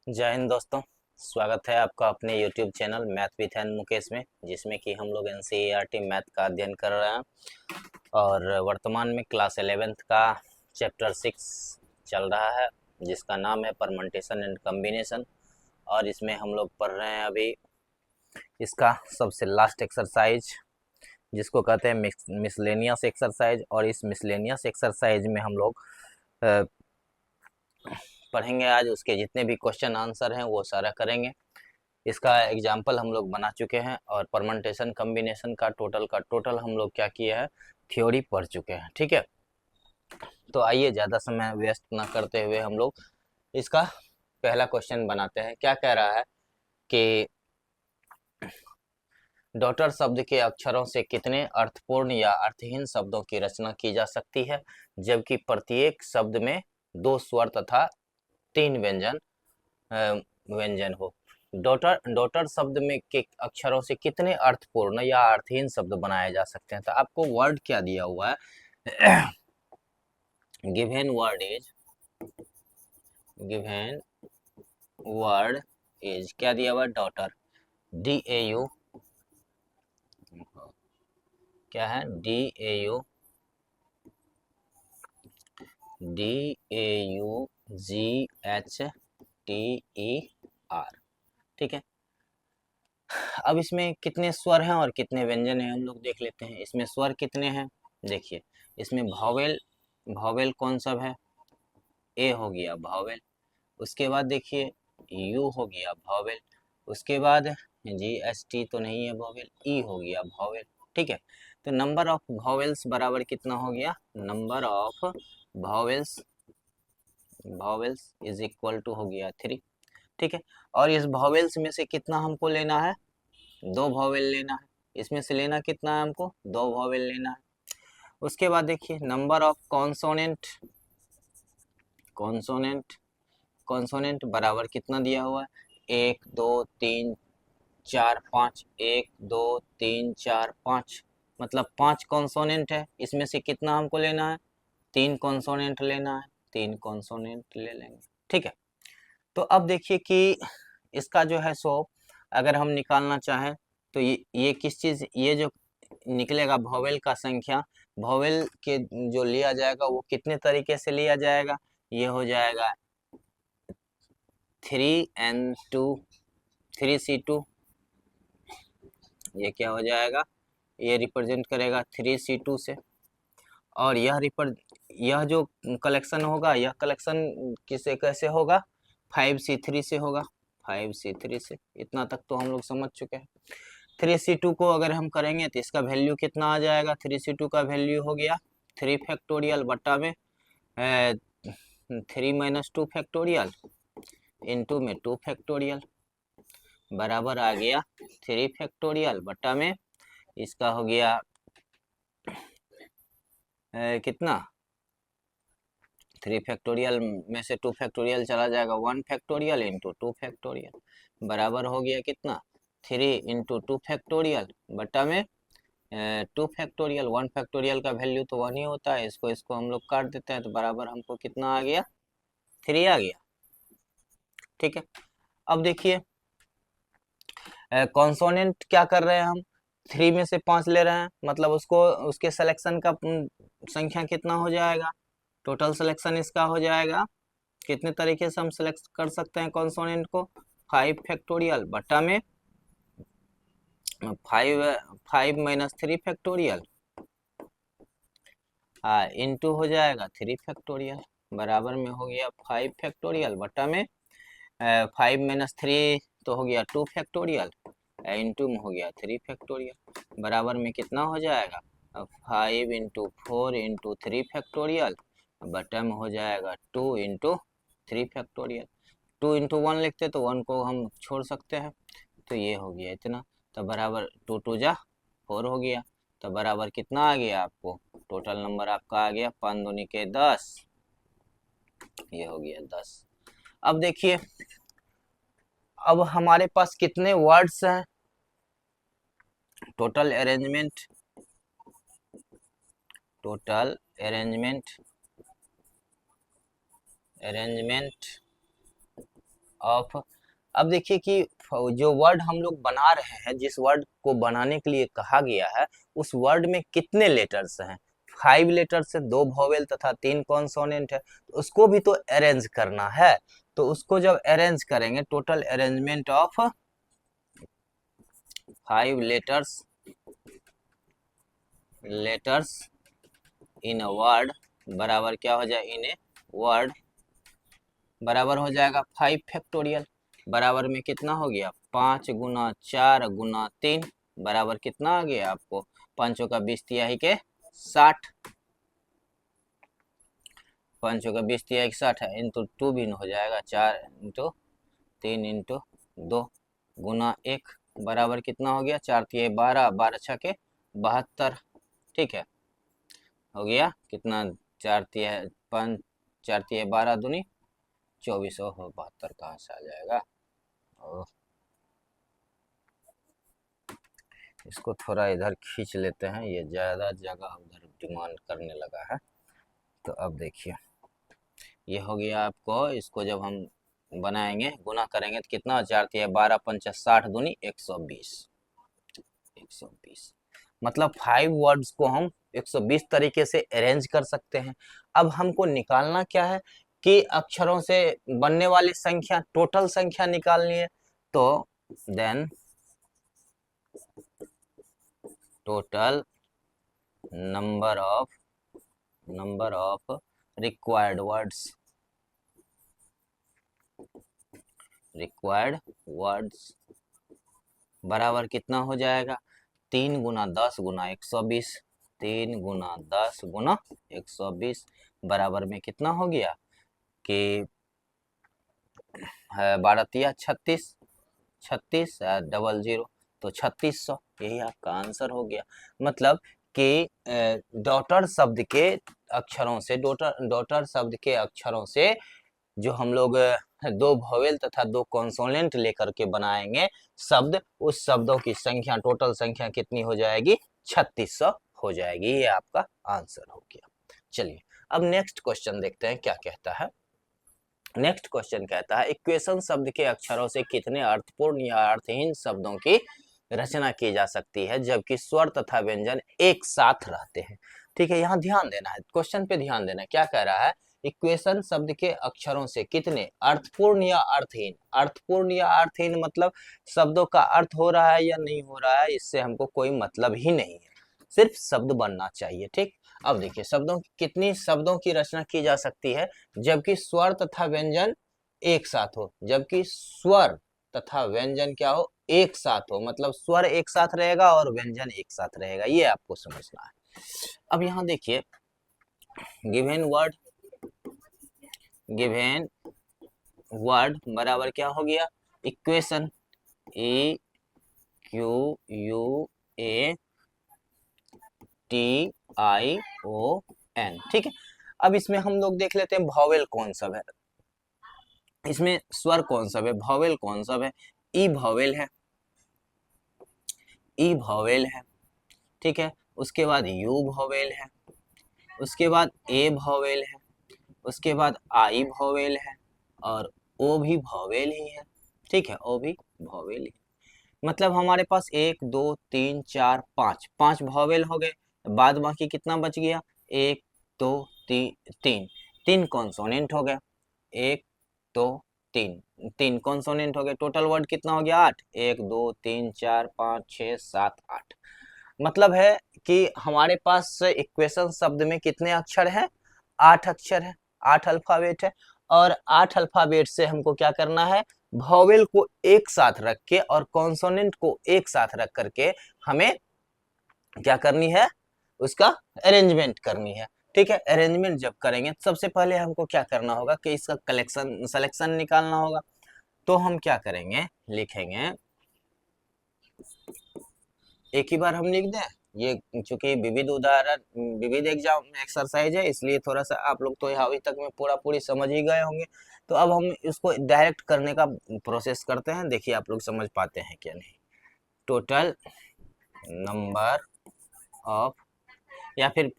जय हिंद दोस्तों। स्वागत है आपका अपने YouTube channel math with an Mukesh में, जिसमें कि हम लोग NCERT मैथ का अध्ययन कर रहे हैं और वर्तमान में क्लास 11th का चैप्टर 6 चल रहा है, जिसका नाम है परमंटेशन एंड कम्बिनेशन। और इसमें हम लोग पढ़ रहे हैं अभी इसका सबसे लास्ट एक्सरसाइज, जिसको कहते हैं मिसलेनियस एक्सरसाइज। और इस मिसलेनियस एक्सरसाइज में हम लोग पढ़ेंगे आज उसके जितने भी क्वेश्चन आंसर हैं वो सारा करेंगे। इसका एग्जाम्पल हम लोग बना चुके हैं और परमंटेशन कम्बिनेशन का टोटल हम लोग क्या किए हैं, थ्योरी पढ़ चुके हैं। ठीक है, तो आइए ज़्यादा समय वेस्ट ना करते हुए हम लोग इसका पहला क्वेश्चन बनाते हैं। क्या कह रहा है कि डॉटर शब्द के अक्षरों से कितने अर्थपूर्ण या अर्थहीन शब्दों की रचना की जा सकती है, जबकि प्रत्येक शब्द में 2 स्वर तथा 3 व्यंजन हो। डॉटर शब्द में के अक्षरों से कितने अर्थपूर्ण या अर्थहीन शब्द बनाए जा सकते हैं। तो आपको वर्ड क्या दिया हुआ है, गिवन वर्ड इज क्या दिया हुआ है, डॉटर, DAU, क्या है, DAUGHTER। ठीक है, अब इसमें कितने स्वर हैं और कितने व्यंजन हैं हम लोग देख लेते हैं। इसमें स्वर कितने हैं, देखिए इसमें भावेल कौन सा है, ए हो गया भावेल। उसके बाद देखिए यू हो गया भावेल। उसके बाद GST तो नहीं है भावेल, ई हो गया भावेल। ठीक है, तो नंबर ऑफ भावेल्स बराबर कितना हो गया, number of vowels is equal to हो गया 3। ठीक है, और इस भावेल्स में से कितना हमको लेना है, 2 भावेल लेना है। इसमें से लेना कितना है हमको, 2 भावेल लेना है। उसके बाद देखिए नंबर ऑफ कॉन्सोनेंट बराबर कितना दिया हुआ है, 1 2 3 4 5, 1 2 3 4 5, मतलब 5 कॉन्सोनेंट है। इसमें से कितना हमको लेना है, 3 कॉन्सोनेंट लेना है, 3 कॉन्सोनेंट ले लेंगे। ठीक है, तो अब देखिए कि इसका जो है सो अगर हम निकालना चाहें तो ये किस चीज़, ये जो निकलेगा भॉवेल का संख्या, भॉवेल के जो लिया जाएगा वो कितने तरीके से लिया जाएगा, ये हो जाएगा 3N2 3C2, ये क्या हो जाएगा, ये रिप्रेजेंट करेगा 3C2 से। और यह जो कलेक्शन होगा, यह कलेक्शन किसे कैसे होगा, 5C3 से होगा, 5C3 से। इतना तक तो हम लोग समझ चुके हैं। 3C2 को अगर हम करेंगे तो इसका वैल्यू कितना आ जाएगा, 3C2 का वैल्यू हो गया 3 फैक्टोरियल बट्टा में 3 माइनस 2 फैक्टोरियल इंटू में 2 फैक्टोरियल बराबर आ गया 3 फैक्टोरियल बट्टा में इसका हो गया कितना, 3 फैक्टोरियल में से 2 फैक्टोरियल चला जाएगा, 1 फैक्टोरियल इंटू 2 फैक्टोरियल बराबर हो गया कितना, 3 इंटू 2 फैक्टोरियल बट्टा में 2 फैक्टोरियल। 1 फैक्टोरियल का वैल्यू तो 1 ही होता है, इसको हम लोग काट देते हैं तो बराबर हमको कितना आ गया, 3 आ गया। ठीक है, अब देखिए कॉन्सोनेंट क्या कर रहे हैं हम, 3 में से 5 ले रहे हैं, मतलब उसके सिलेक्शन का संख्या कितना हो जाएगा, टोटल सिलेक्शन इसका हो जाएगा, कितने तरीके से हम सिलेक्ट कर सकते हैं कॉन्सोनेंट को, 5 फैक्टोरियल बट्टा में 5 माइनस 3 फैक्टोरियल इंटू हो जाएगा 3 फैक्टोरियल बराबर में हो गया 5 फैक्टोरियल बट्टा में 5 माइनस 3 तो हो गया 2 फैक्टोरियल इंटू में हो गया 3 फैक्टोरियल बराबर में कितना हो जाएगा, 5 इंटू 4 इंटू 3 फैक्टोरियल बट्टा में हो जाएगा 2 इंटू 3 फैक्टोरियल। 2 इंटू 1 लिखते तो 1 को हम छोड़ सकते हैं, तो ये हो गया इतना, तो बराबर 2 2 जा 4 हो गया, तो बराबर कितना आ गया आपको, टोटल नंबर आपका आ गया 5 दूनी के 10, ये हो गया 10। अब देखिए अब हमारे पास कितने वर्ड्स हैं, टोटल अरेंजमेंट ऑफ। अब देखिए कि जो वर्ड हम लोग बना रहे हैं, जिस वर्ड को बनाने के लिए कहा गया है, उस वर्ड में कितने लेटर्स हैं? 5 लेटर्स से 2 वोवेल तथा 3 कॉन्सोनेंट है, तो उसको भी तो अरेंज करना है। तो उसको जब अरेंज करेंगे, total arrangement of 5 letters in a word बराबर क्या हो जाए, इन ए वर्ड बराबर हो जाएगा 5 फैक्टोरियल। बराबर में कितना हो गया, 5 गुना 4 गुना 3 बराबर कितना आ गया आपको, 5 का 20 तिहाई के 60, 5 का 20 तिहाई के 60 है, इंटू 2 भी हो जाएगा, 4 इंटू 3 इंटू 2 गुना 1 बराबर कितना हो गया, 4 तिहाई 12, 12 छके 72। ठीक है, हो गया कितना, 4 तिहाई 5, 4 तिहाई 12 दूनी 24, 72 कहाँ से आ जाएगा। इसको थोड़ा इधर खींच लेते हैं, ये ज़्यादा जगह उधर डिमांड करने लगा है। तो अब देखिए ये हो गया आपको, इसको जब हम बनाएंगे गुना करेंगे तो कितना, 4 तिहाई 12 पंचा 60 दूनी 120, 120 मतलब 5 वर्ड्स को हम 120 तरीके से अरेंज कर सकते हैं। अब हमको निकालना क्या है कि अक्षरों से बनने वाली संख्या, टोटल संख्या निकालनी है। तो then total number of required words बराबर कितना हो जाएगा, 3 गुना 10 गुना 120, 3 गुना 10 गुना 120 बराबर में कितना हो गया कि 12 तिया 36, 36 डबल 0 तो 3600, यही आपका आंसर हो गया। मतलब कि डॉटर शब्द के अक्षरों से, डॉटर शब्द के अक्षरों से जो हम लोग 2 वोवेल तथा 2 कॉन्सोनेंट लेकर के बनाएंगे शब्द, उस शब्दों की संख्या, टोटल संख्या कितनी हो जाएगी, 3600 हो जाएगी। ये आपका आंसर हो गया। चलिए अब नेक्स्ट क्वेश्चन देखते हैं क्या कहता है। नेक्स्ट क्वेश्चन कहता है, इक्वेशन शब्द के अक्षरों से कितने अर्थपूर्ण या अर्थहीन शब्दों की रचना की जा सकती है जबकि स्वर तथा व्यंजन एक साथ रहते हैं। ठीक है, यहाँ ध्यान देना है, क्वेश्चन पे ध्यान देना है। क्या कह रहा है, इक्वेशन शब्द के अक्षरों से कितने अर्थपूर्ण या अर्थहीन, अर्थपूर्ण या अर्थहीन मतलब शब्दों का अर्थ हो रहा है या नहीं हो रहा है, इससे हमको कोई मतलब ही नहीं है, सिर्फ शब्द बनना चाहिए। ठीक, अब देखिए शब्दों कितनी शब्दों की रचना की जा सकती है जबकि स्वर तथा व्यंजन एक साथ हो, जबकि स्वर तथा व्यंजन क्या हो, एक साथ हो, मतलब स्वर एक साथ रहेगा और व्यंजन एक साथ रहेगा, ये आपको समझना है। अब यहाँ देखिए गिवन वर्ड बराबर क्या हो गया, equation, E Q U A TION। ठीक है, अब इसमें हम लोग देख लेते हैं वॉवेल कौन सा है, इसमें स्वर कौन सा है, वॉवेल कौन सा है, ई वॉवेल है, ई वॉवेल है। ठीक है, उसके बाद यू वॉवेल है, उसके बाद ए वॉवेल है, उसके बाद आई वॉवेल है, और ओ भी वॉवेल ही है। ठीक है, ओ भी वॉवेल ही, मतलब हमारे पास 1 2 3 4 5 5 वॉवेल हो गए, बाद बाकी कितना बच गया, 1 2 3 3 कॉन्सोनेंट हो गए, 1 2 3 3 कॉन्सोनेंट हो गए, टोटल वर्ड कितना हो गया, 8, 1 2 3 4 5 6 7 8। मतलब है कि हमारे पास इक्वेशन शब्द में कितने अक्षर हैं, 8 अक्षर है, 8 अल्फाबेट है, और 8 अल्फाबेट से हमको क्या करना है, वॉवेल को एक साथ रख के और कॉन्सोनेंट को एक साथ रख करके हमें क्या करनी है, उसका अरेंजमेंट करनी है। ठीक है, अरेंजमेंट जब करेंगे तो सबसे पहले हमको क्या करना होगा कि इसका सिलेक्शन निकालना होगा। तो हम क्या करेंगे, लिखेंगे, एक ही बार हम लिख दें, ये चूंकि विविध उदाहरण, विविध एग्जाम एक्सरसाइज है, इसलिए थोड़ा सा आप लोग तो यहाँ अभी तक में पूरी समझ ही गए होंगे। तो अब हम इसको डायरेक्ट करने का प्रोसेस करते हैं, देखिए आप लोग समझ पाते हैं क्या नहीं। टोटल नंबर ऑफ, या फिर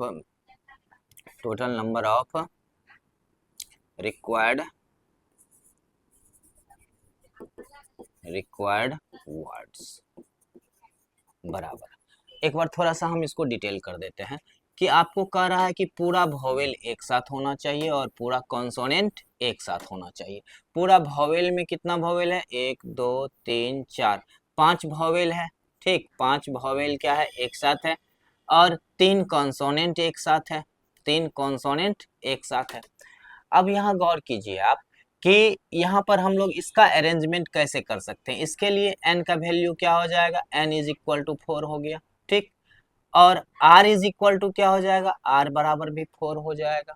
total number of required required words बराबर। एक बार थोड़ा सा हम इसको डिटेल कर देते हैं कि आपको कह रहा है कि पूरा वॉवेल एक साथ होना चाहिए और पूरा कॉन्सोनेंट एक साथ होना चाहिए। पूरा वॉवेल में कितना वॉवेल है, 1 2 3 4 5 वॉवेल है, ठीक, 5 वॉवेल क्या है, एक साथ है, और 3 कॉन्सोनेंट एक साथ है, 3 कॉन्सोनेंट एक साथ है। अब यहाँ गौर कीजिए आप कि यहाँ पर हम लोग इसका अरेंजमेंट कैसे कर सकते हैं। इसके लिए n का वैल्यू क्या हो जाएगा, n इज इक्वल टू 4 हो गया, ठीक, और r इज इक्वल टू क्या हो जाएगा, r बराबर भी 4 हो जाएगा।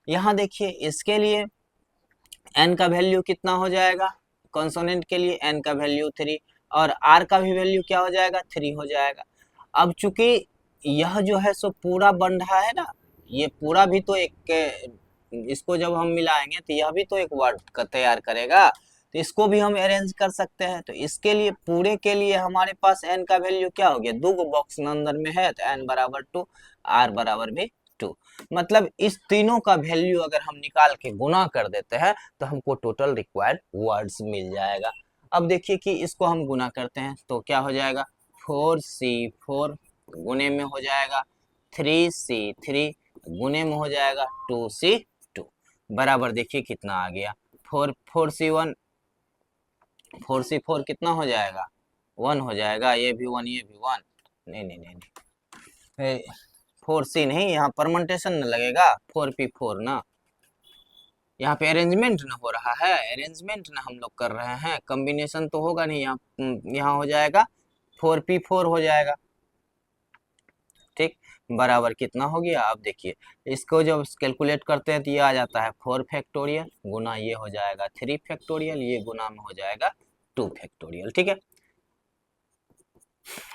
यहाँ देखिए इसके लिए n का वैल्यू कितना हो जाएगा, कॉन्सोनेंट के लिए n का वैल्यू 3 और r का भी वैल्यू क्या हो जाएगा, 3 हो जाएगा। अब चूंकि यह जो है सो पूरा बन रहा है ना, ये पूरा भी तो एक, इसको जब हम मिलाएंगे तो यह भी तो एक वर्ड का तैयार करेगा, तो इसको भी हम अरेंज कर सकते हैं। तो इसके लिए पूरे के लिए हमारे पास n का वैल्यू क्या हो गया, दो बॉक्स अंदर में है, तो n बराबर 2, r बराबर भी 2। मतलब इस तीनों का वैल्यू अगर हम निकाल के गुना कर देते हैं तो हमको टोटल रिक्वायर्ड वर्ड्स मिल जाएगा। अब देखिए कि इसको हम गुना करते हैं तो क्या हो जाएगा, 4c4 गुने में हो जाएगा 3c3 गुने में हो जाएगा 2c2 बराबर, देखिए कितना आ गया, 4c1 4c4 कितना हो जाएगा, 1 हो जाएगा, ये भी 1 ये भी 1, नहीं नहीं नहीं, नहीं 4c नहीं, यहाँ परमेंटेशन न लगेगा, 4p4 ना, यहाँ पे अरेंजमेंट ना हो रहा है, अरेंजमेंट ना हम लोग कर रहे हैं, कॉम्बिनेशन तो होगा नहीं, यहाँ हो जाएगा 4p4 हो जाएगा, ठीक, बराबर कितना हो गया। आप देखिए इसको जब कैलकुलेट करते हैं तो ये आ जाता है 4 फैक्टोरियल गुना ये हो जाएगा 3 फैक्टोरियल, ये गुना में हो जाएगा 2 फैक्टोरियल, ठीक है।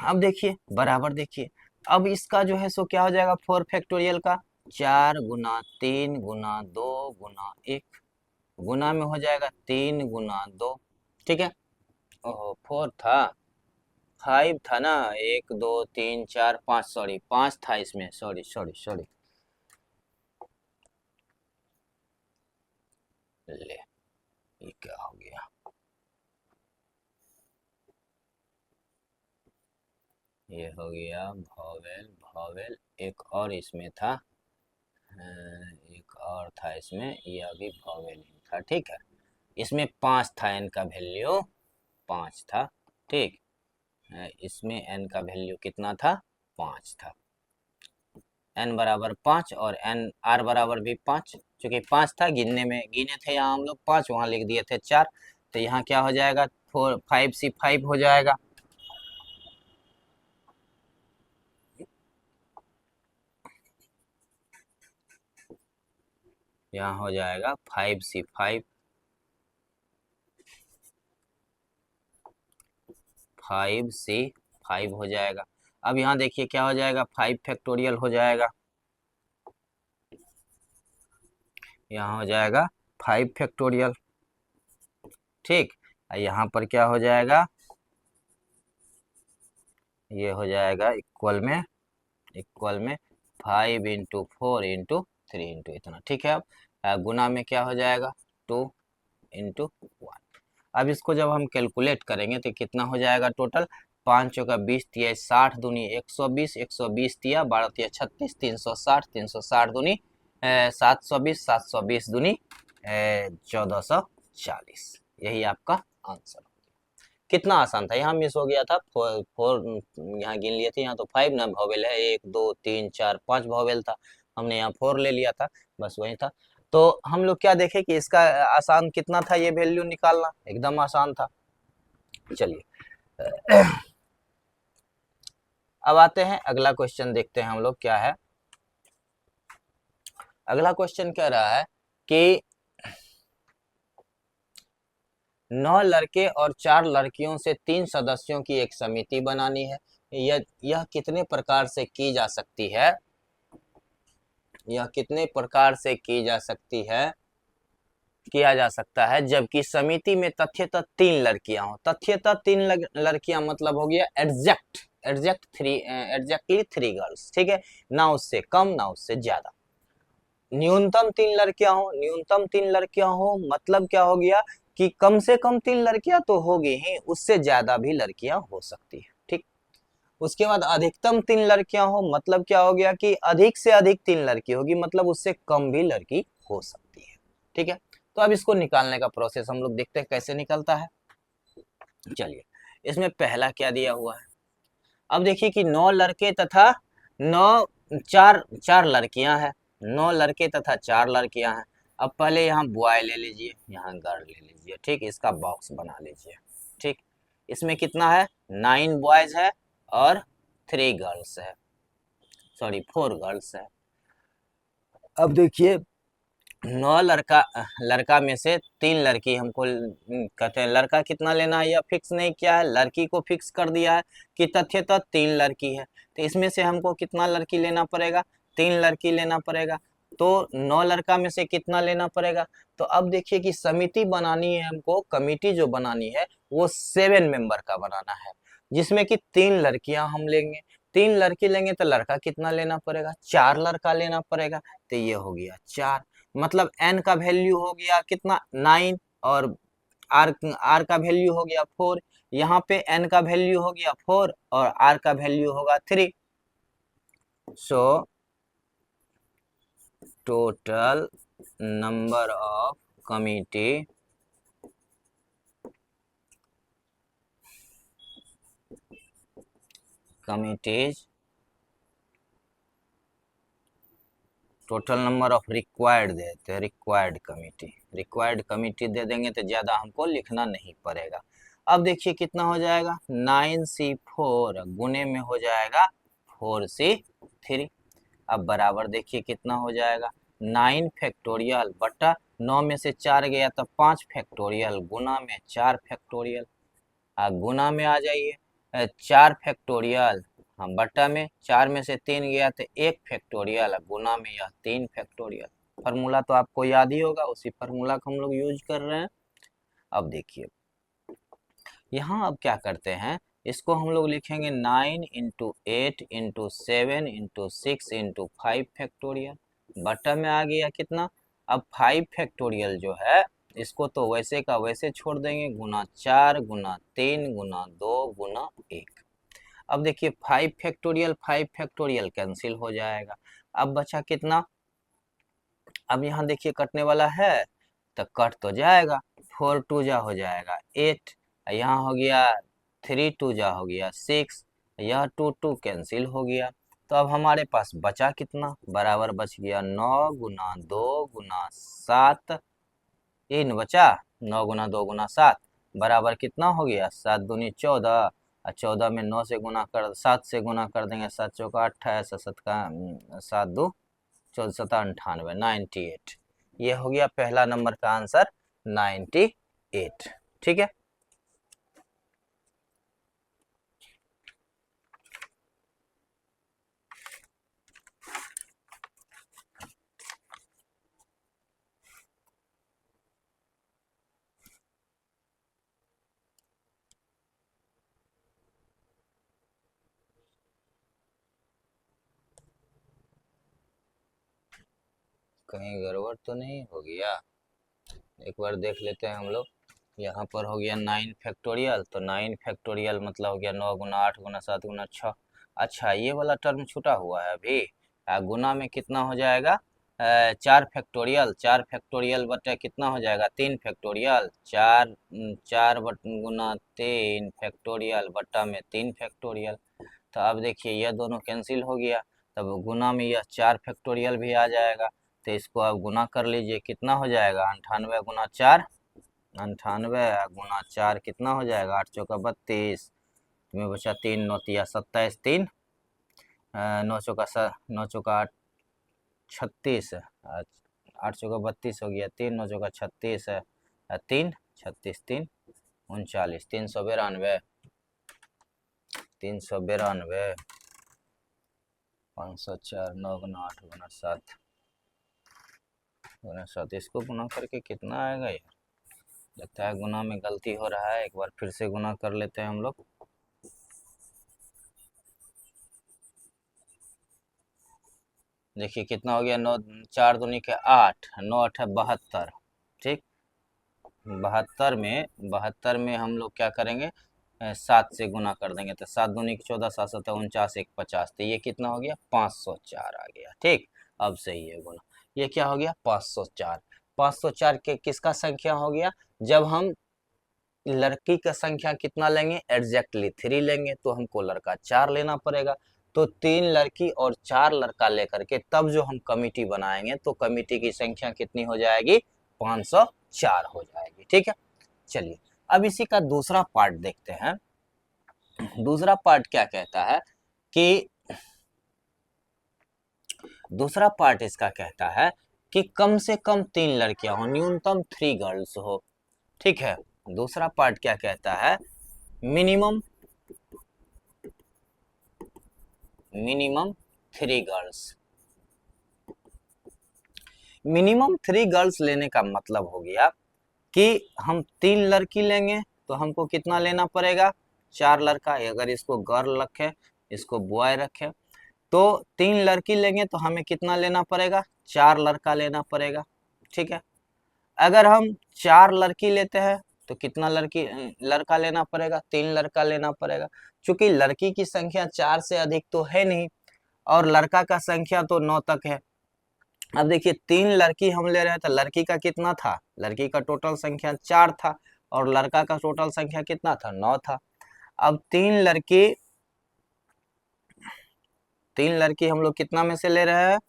अब देखिए बराबर, देखिए अब इसका जो है सो क्या हो जाएगा, 4 फैक्टोरियल का 4 गुना 3 गुना 2 गुना 1 गुना में हो जाएगा 3 गुना 2, ठीक है। ओहो 4 था, 5 था ना, 1 2 3 4 5, सॉरी 5 था इसमें, सॉरी सॉरी सॉरी, ले ये क्या हो गया, ये हो गया भॉवेल भॉवेल, एक और इसमें था, एक और था इसमें, ये अभी भॉवेल ही था, ठीक है। इसमें 5 था, एन का वैल्यू 5 था, ठीक, इसमें एन का वैल्यू कितना था, 5 था, एन बराबर 5 और एन आर बराबर भी 5, चूंकि 5 था, गिनने में गिने थे यहाँ हम लोग 5, वहां लिख दिए थे 4, तो यहाँ क्या हो जाएगा, 5c5 हो जाएगा, यहाँ हो जाएगा 5c5 5c5 हो जाएगा। अब यहाँ देखिए क्या हो जाएगा, 5 फैक्टोरियल हो जाएगा, यहाँ हो जाएगा 5 फैक्टोरियल, ठीक, यहाँ पर क्या हो जाएगा, ये हो जाएगा इक्वल में 5 इंटू 4 इंटू 3 इंटू इतना, ठीक है। अब गुना में क्या हो जाएगा, 2 इंटू 1। अब इसको जब हम कैलकुलेट करेंगे तो कितना हो जाएगा टोटल, 5 चौका 20 तिया 60 दूनी 120 120 तिया 12 तिया 36 360 360 दूनी 720 720 दूनी 1440, यही आपका आंसर। कितना आसान था, यहाँ मिस हो गया था, 4 यहाँ गिन लिए थे, यहाँ तो 5 ना वॉवेल है, 1 2 3 4 5 वॉवेल था, हमने यहाँ 4 ले लिया था, बस वही था। तो हम लोग क्या देखे कि इसका आसान कितना था, ये वैल्यू निकालना एकदम आसान था। चलिए अब आते हैं अगला क्वेश्चन, देखते हैं हम लोग क्या है। अगला क्वेश्चन कह रहा है कि 9 लड़के और 4 लड़कियों से 3 सदस्यों की एक समिति बनानी है, यह कितने प्रकार से की जा सकती है, यह कितने प्रकार से की जा सकती है, किया जा सकता है, जबकि समिति में तथ्यतः 3 लड़कियां हो, तथ्यतः 3 लड़कियां मतलब हो गया एग्जैक्टली 3 गर्ल्स, ठीक है, ना उससे कम ना उससे ज्यादा, न्यूनतम 3 लड़कियां हो, न्यूनतम 3 लड़कियां हो मतलब क्या हो गया कि कम से कम 3 लड़कियां तो होगी ही, उससे ज्यादा भी लड़कियां हो सकती है। ठीक, उसके बाद अधिकतम 3 लड़कियां हो, मतलब क्या हो गया कि अधिक से अधिक 3 लड़की होगी, मतलब उससे कम भी लड़की हो सकती है। ठीक है, तो अब इसको निकालने का प्रोसेस हम लोग देखते हैं कैसे निकलता है। चलिए, इसमें पहला क्या दिया हुआ है, अब देखिए कि 9 लड़के तथा 9 चार चार लड़कियां हैं, 9 लड़के तथा 4 लड़कियां हैं। अब पहले यहाँ बॉय ले लीजिए, यहाँ गर्ल ले लीजिए। ठीक, इसका बॉक्स बना लीजिए। ठीक, इसमें कितना है, 9 बॉयज है और 3 गर्ल्स है, सॉरी 4 गर्ल्स है। अब देखिए 9 लड़का में से 3 लड़की हमको कहते हैं, लड़का कितना लेना है यह फिक्स नहीं किया है, लड़की को फिक्स कर दिया है कि तथ्यतः 3 लड़की है, तो इसमें से हमको कितना लड़की लेना पड़ेगा, 3 लड़की लेना पड़ेगा। तो 9 लड़का में से कितना लेना पड़ेगा, तो अब देखिए कि समिति बनानी है हमको, कमिटी जो बनानी है वो 7 मेंबर का बनाना है, जिसमें कि 3 लड़कियां हम लेंगे। 3 लड़की लेंगे तो लड़का कितना लेना पड़ेगा, 4 लड़का लेना पड़ेगा, तो ये हो गया 4, मतलब एन का वैल्यू हो गया कितना 9, और आर आर का वैल्यू हो गया 4, यहाँ पे एन का वैल्यू हो गया 4 और आर का वैल्यू होगा 3। So total number of committees total number of required देते हैं, रिक्वायर्ड कमिटी दे देंगे तो ज्यादा हमको लिखना नहीं पड़ेगा। अब देखिए कितना हो जाएगा, 9C4 गुने में हो जाएगा 4C3। अब बराबर देखिए कितना हो जाएगा, 9 फैक्टोरियल बटा 9 में से 4 गया तो 5 फैक्टोरियल गुना में 4 फैक्टोरियल, गुना में आ जाइए 4 फैक्टोरियल, हम बट्टा में 4 में से 3 गया तो 1 फैक्टोरियल, गुना में यह 3 फैक्टोरियल। फार्मूला तो आपको याद ही होगा, उसी फार्मूला को हम लोग यूज कर रहे हैं। अब देखिए यहाँ अब क्या करते हैं, इसको हम लोग लिखेंगे 9 into 8 into 7 into 6 into 5 factorial, बट्टा में आ गया कितना, अब 5 फैक्टोरियल जो है इसको तो वैसे का वैसे छोड़ देंगे, गुना 4 गुना 3 गुना 2 गुना 1। अब देखिए 5 फैक्टोरियल कैंसिल हो जाएगा, अब बचा कितना, अब यहाँ देखिए कटने वाला है तो कट तो जाएगा, 4 2 जा हो जाएगा 8, यहाँ हो गया 3 2 जा हो गया 6, यह 2 2 कैंसिल हो गया। तो अब हमारे पास बचा कितना, बराबर बच गया 9 गुना 2 गुना 7, ये न बचा 9 गुना 2 गुना 7 बराबर कितना हो गया, 7 दूनी 14, और 14 में 9 से गुना कर 7 से गुना कर देंगे, 7 चौका 28, 7 का 7 2 14 7 98, 98। ये हो गया पहला नंबर का आंसर 98। ठीक है, कहीं गड़बड़ तो नहीं हो गया, एक बार देख लेते हैं हम लोग। यहाँ पर हो गया 9 फैक्टोरियल, तो 9 फैक्टोरियल मतलब हो गया 9 गुना 8 गुना 7 गुना 6। अच्छा ये वाला टर्म छूटा हुआ है अभी, गुना में कितना हो जाएगा, 4 फैक्टोरियल, 4 फैक्टोरियल बटे कितना हो जाएगा 3 फैक्टोरियल, 4 4 गुना 3 फैक्टोरियल बट्टा में 3 फैक्टोरियल। तो अब देखिए यह दोनों कैंसिल हो गया, तब गुना में यह 4 फैक्टोरियल भी आ जाएगा, तो इसको आप गुना कर लीजिए, कितना हो जाएगा 98 गुना 4, 98 गुना 4 कितना हो जाएगा, 8 चौका 32 में बचा 3 9 तिया 27, 3 9 चौका 9 चौका 8 36, 8 चौका 32 हो गया, 3 9 चौका 36 है, 3 36 3 39, 392, 392, 504, 9 गुना 8 गुना 7 गुना 7, इसको गुना करके कितना आएगा यार, लगता है गुना में गलती हो रहा है, एक बार फिर से गुना कर लेते हैं हम लोग। देखिए कितना हो गया, 9 4 दूनी के 8, 9 8 72। ठीक, 72 में हम लोग क्या करेंगे, 7 से गुना कर देंगे, तो 7 दूनी 14, 7 7 49, 1 50, तो ये कितना हो गया 504 आ गया। ठीक, अब सही है गुना, ये क्या हो गया 504। 504 के किसका संख्या हो गया, जब हम लड़की का संख्या कितना लेंगे, एग्जैक्टली 3 लेंगे, तो हमको लड़का 4 लेना पड़ेगा। तो 3 लड़की और 4 लड़का लेकर के तब जो हम कमिटी बनाएंगे, तो कमिटी की संख्या कितनी हो जाएगी, 504 हो जाएगी। ठीक है, चलिए अब इसी का दूसरा पार्ट देखते हैं। दूसरा पार्ट क्या कहता है कि दूसरा पार्ट इसका कहता है कि कम से कम 3 लड़कियां हो, न्यूनतम 3 गर्ल्स हो। ठीक है, दूसरा पार्ट क्या कहता है, मिनिमम 3 गर्ल्स। मिनिमम 3 गर्ल्स लेने का मतलब हो गया कि हम 3 लड़की लेंगे तो हमको कितना लेना पड़ेगा, 4 लड़का। अगर इसको गर्ल रखे, इसको बॉय रखे, तो 3 लड़की लेंगे तो हमें कितना लेना पड़ेगा, 4 लड़का लेना पड़ेगा। ठीक है, अगर हम 4 लड़की लेते हैं तो कितना लड़का लेना पड़ेगा, 3 लड़का लेना पड़ेगा। चूंकि लड़की की संख्या 4 से अधिक तो है नहीं, और लड़का का संख्या तो 9 तक है। अब देखिए 3 लड़की हम ले रहे हैं, तो लड़की का कितना था, लड़की का टोटल संख्या 4 था, और लड़का का टोटल संख्या कितना था, 9 था। अब 3 लड़की हम लोग कितना में से ले रहे हैं,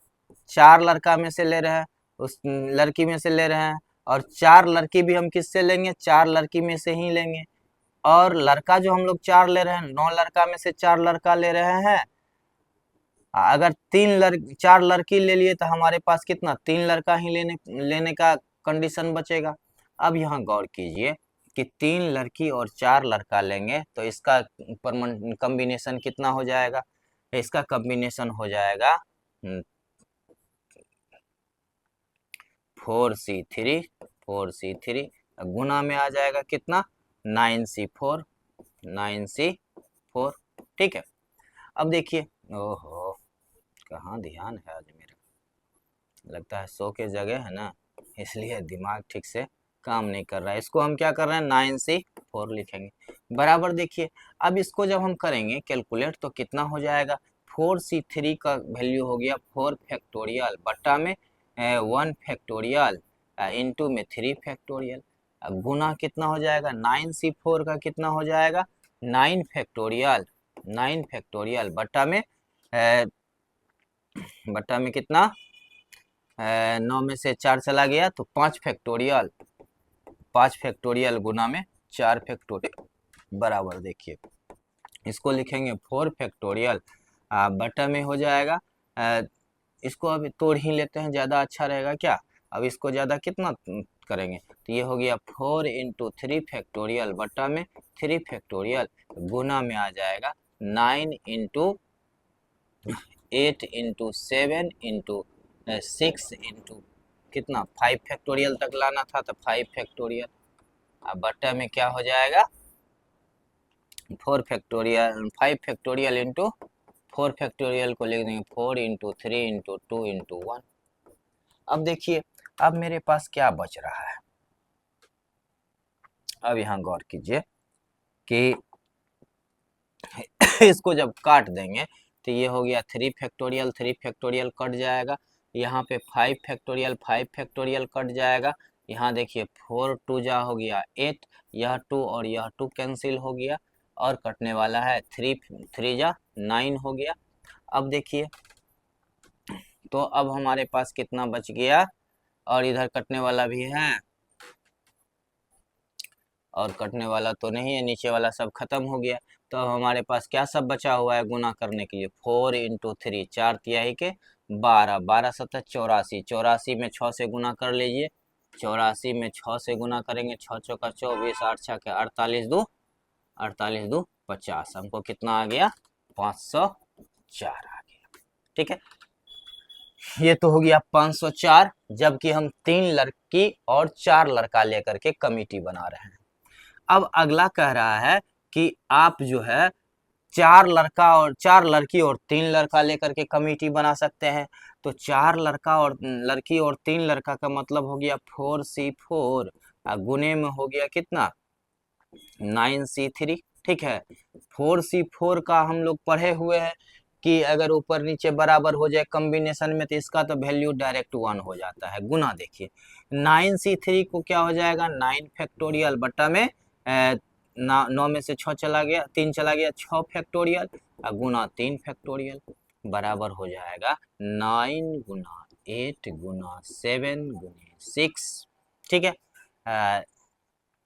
4 लड़का में से ले रहे हैं, उस लड़की में से ले रहे हैं। और 4 लड़की भी हम किससे लेंगे, 4 लड़की में से ही लेंगे। और लड़का जो हम लोग 4 ले रहे हैं, 9 लड़का में से 4 लड़का ले रहे हैं। अगर 4 लड़की ले लिए तो हमारे पास कितना, 3 लड़का ही लेने लेने का कंडीशन बचेगा। अब यहाँ गौर कीजिए कि 3 लड़की और 4 लड़का लेंगे तो इसका कॉम्बिनेशन कितना हो जाएगा, इसका कॉम्बिनेशन हो जाएगा 4C3 गुना में आ जाएगा कितना, 9C4। ठीक है, अब देखिए, ओहो कहाँ ध्यान है आज मेरा, लगता है 100 के जगह है ना, इसलिए दिमाग ठीक से काम नहीं कर रहा है। इसको हम क्या कर रहे हैं, 9C4 लिखेंगे बराबर। देखिए अब इसको जब हम करेंगे कैलकुलेट तो कितना हो जाएगा, 4C3 का वैल्यू हो गया 4 फैक्टोरियल बट्टा में 1 फैक्टोरियल इंटू में 3 फैक्टोरियल। अब गुना कितना हो जाएगा, 9C4 का कितना हो जाएगा, 9 फैक्टोरियल बट्टा में कितना, 9 में से 4 चला गया तो 5 फैक्टोरियल गुना में 4 फैक्टोरियल बराबर। देखिए इसको लिखेंगे 4 फैक्टोरियल बट्टा में हो जाएगा, इसको अभी तोड़ ही लेते हैं, ज़्यादा अच्छा रहेगा क्या। अब इसको ज़्यादा कितना करेंगे, तो ये हो गया 4 इंटू 3 फैक्टोरियल बट्टा में 3 फैक्टोरियल गुना में आ जाएगा 9 इंटू 8 इंटू 7 इंटू 6 इंटू कितना 5 फैक्टोरियल तक लाना था, तो 5 फैक्टोरियल। अब बट्टा में क्या हो जाएगा 4 फैक्टोरियल, 5 फैक्टोरियल इंटू 4 फैक्टोरियल को लिख देंगे 4 इंटू 3 इंटू 2 इंटू 1। अब देखिए अब मेरे पास क्या बच रहा है, अब यहाँ गौर कीजिए कि इसको जब काट देंगे तो ये हो गया 3 फैक्टोरियल कट जाएगा, यहाँ पे 5 फैक्टोरियल कट जाएगा। यहाँ देखिए 4 2 जा हो गया 8, यह 2 और यह 2 कैंसिल हो गया, और कटने वाला है 3 जा 9 हो गया। अब देखिए तो अब हमारे पास कितना बच गया, और इधर कटने वाला भी है, और कटने वाला तो नहीं है, नीचे वाला सब खत्म हो गया। तो अब हमारे पास क्या सब बचा हुआ है गुना करने के लिए, 4 इंटू 3 4 तिहाई के 12, 12 सत्तर 84, 84 में 6 से गुना कर लीजिए, 84 में 6 से गुना करेंगे, 6 चौका 24, 8 छः 48 दो 50, हमको कितना आ गया 504 आ गया। ठीक है, ये तो हो गया 504, जबकि हम 3 लड़की और 4 लड़का लेकर के कमिटी बना रहे हैं। अब अगला कह रहा है कि आप जो है 4 लड़की और 3 लड़का लेकर के कमिटी बना सकते हैं। तो 4 लड़का और लड़की और 3 लड़का का मतलब हो गया 4C4 गुने में हो गया कितना 9C3, ठीक है। 4C4 का हम लोग पढ़े हुए हैं कि अगर ऊपर नीचे बराबर हो जाए कॉम्बिनेशन में तो इसका तो वैल्यू डायरेक्ट 1 हो जाता है। गुना देखिए 9C3 को क्या हो जाएगा 9 फैक्टोरियल बट्टा में 9 में से 6 चला गया, 3 चला गया, 6 फैक्टोरियल और गुना 3 फैक्टोरियल बराबर हो जाएगा 9 गुना 8 गुना 7 गुने 6, ठीक है।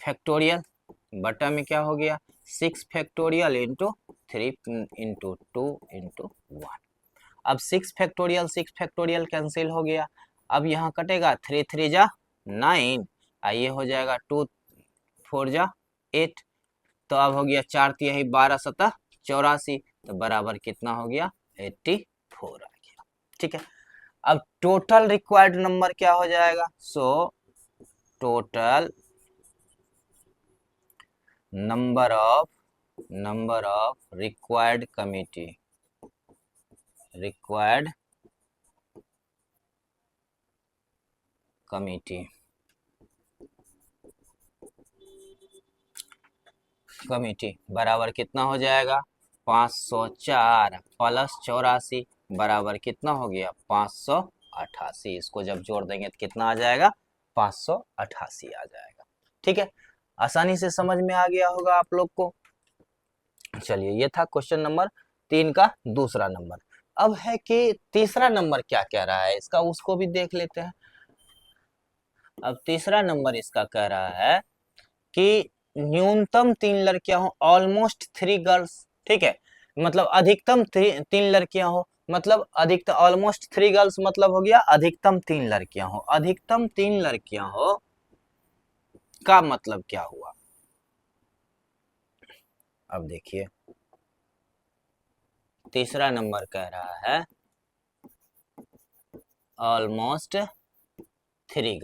फैक्टोरियल बटा में क्या हो गया 6 फैक्टोरियल इंटू 3 इंटू 2 इंटू 1। अब 6 फैक्टोरियल कैंसिल हो गया। अब यहाँ कटेगा 3 3 जा 9, ये हो जाएगा 2 4 जा 8, तो अब हो गया 4 तिहाई 12 सतह 84, तो बराबर कितना हो गया 84 आ गया, ठीक है। अब टोटल रिक्वायर्ड नंबर क्या हो जाएगा, so total number of required committee बराबर कितना हो जाएगा 504 प्लस 84 बराबर कितना हो गया 588। इसको जब जोड़ देंगे तो कितना आ जाएगा 588 आ जाएगा, ठीक है। आसानी से समझ में आ गया होगा आप लोग को। चलिए ये था क्वेश्चन नंबर 3 का दूसरा नंबर। अब है कि तीसरा नंबर क्या कह रहा है इसका, उसको भी देख लेते हैं। अब तीसरा नंबर इसका कह रहा है कि न्यूनतम 3 लड़कियां हो, ऑलमोस्ट 3 गर्ल्स, ठीक है। मतलब अधिकतम 3 लड़कियां हो, मतलब अधिकतम ऑलमोस्ट 3 गर्ल्स मतलब हो गया अधिकतम 3 लड़कियां हो। अधिकतम 3 लड़कियां हो का मतलब क्या हुआ, अब देखिए तीसरा नंबर कह रहा है ऑलमोस्ट 3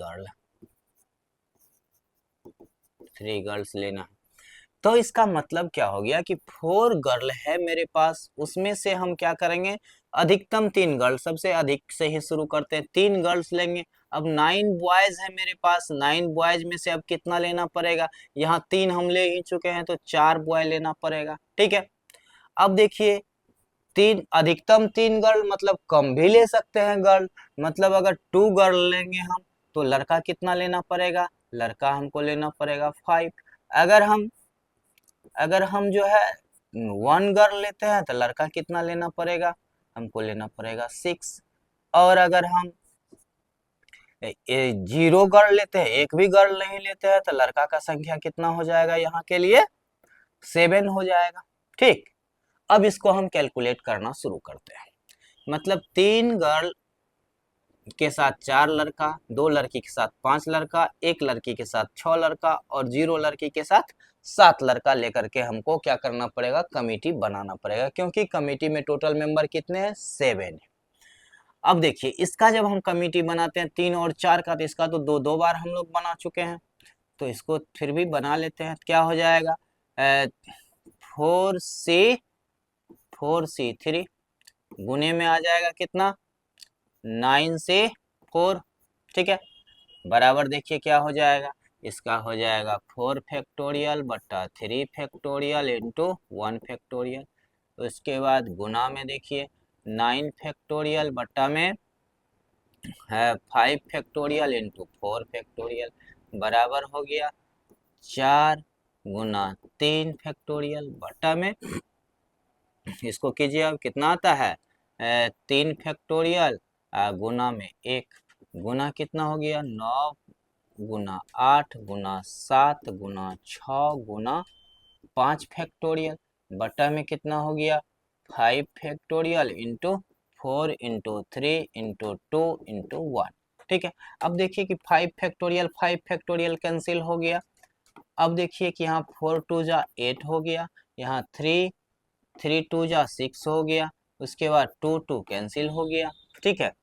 गर्ल्स लेना। तो इसका मतलब क्या हो गया कि 4 गर्ल है मेरे पास, उसमें से हम क्या करेंगे अधिकतम 3 गर्ल, सबसे अधिक से ही शुरू करते हैं, 3 गर्ल्स लेंगे। अब 9 बॉयज है मेरे पास, 9 बॉयज में से अब कितना लेना पड़ेगा, यहाँ 3 हम ले ही चुके हैं तो 4 बॉय लेना पड़ेगा, ठीक है। अब देखिए 3 अधिकतम 3 गर्ल मतलब कम भी ले सकते हैं गर्ल, मतलब अगर 2 गर्ल लेंगे हम तो लड़का कितना लेना पड़ेगा, लड़का हमको लेना पड़ेगा 5। अगर हम जो है 1 गर्ल लेते हैं तो लड़का कितना लेना पड़ेगा, हमको लेना पड़ेगा 6। और अगर हम 0 गर्ल लेते हैं, एक भी गर्ल नहीं लेते हैं तो लड़का का संख्या कितना हो जाएगा यहाँ के लिए 7 हो जाएगा, ठीक। अब इसको हम कैलकुलेट करना शुरू करते हैं। मतलब 3 गर्ल के साथ 4 लड़का, 2 लड़की के साथ 5 लड़का, 1 लड़की के साथ 6 लड़का और 0 लड़की के साथ 7 लड़का लेकर के हमको क्या करना पड़ेगा कमेटी बनाना पड़ेगा, क्योंकि कमेटी में टोटल मेंबर कितने हैं 7 है। अब देखिए इसका जब हम कमेटी बनाते हैं 3 और 4 का, तो इसका तो 2 बार हम लोग बना चुके हैं, तो इसको फिर भी बना लेते हैं। क्या हो जाएगा 4C3 गुने में आ जाएगा कितना 9C4, ठीक है। बराबर देखिए क्या हो जाएगा, इसका हो जाएगा 4 फैक्टोरियल बट्टा 3 फैक्टोरियल इंटू 1 फैक्टोरियल। तो इसके बाद गुना में देखिए 9 फैक्टोरियल बट्टा में है 5 फैक्टोरियल इंटू 4 फैक्टोरियल बराबर हो गया 4 गुना 3 फैक्टोरियल बट्टा में इसको कीजिए, अब कितना आता है 3 फैक्टोरियल गुना में 1 गुना कितना हो गया 9 गुना 8 गुना 7 गुना 6 गुना 5 फैक्टोरियल बटा में कितना हो गया 5 factorial into 4 into 3 into 2 into 1, ठीक है। अब देखिए कि 5 फैक्टोरियल कैंसिल हो गया। अब देखिए कि यहाँ 4 2 जा 8 हो गया, यहाँ 3 2 जा 6 हो गया, उसके बाद 2 2 कैंसिल हो गया, ठीक है।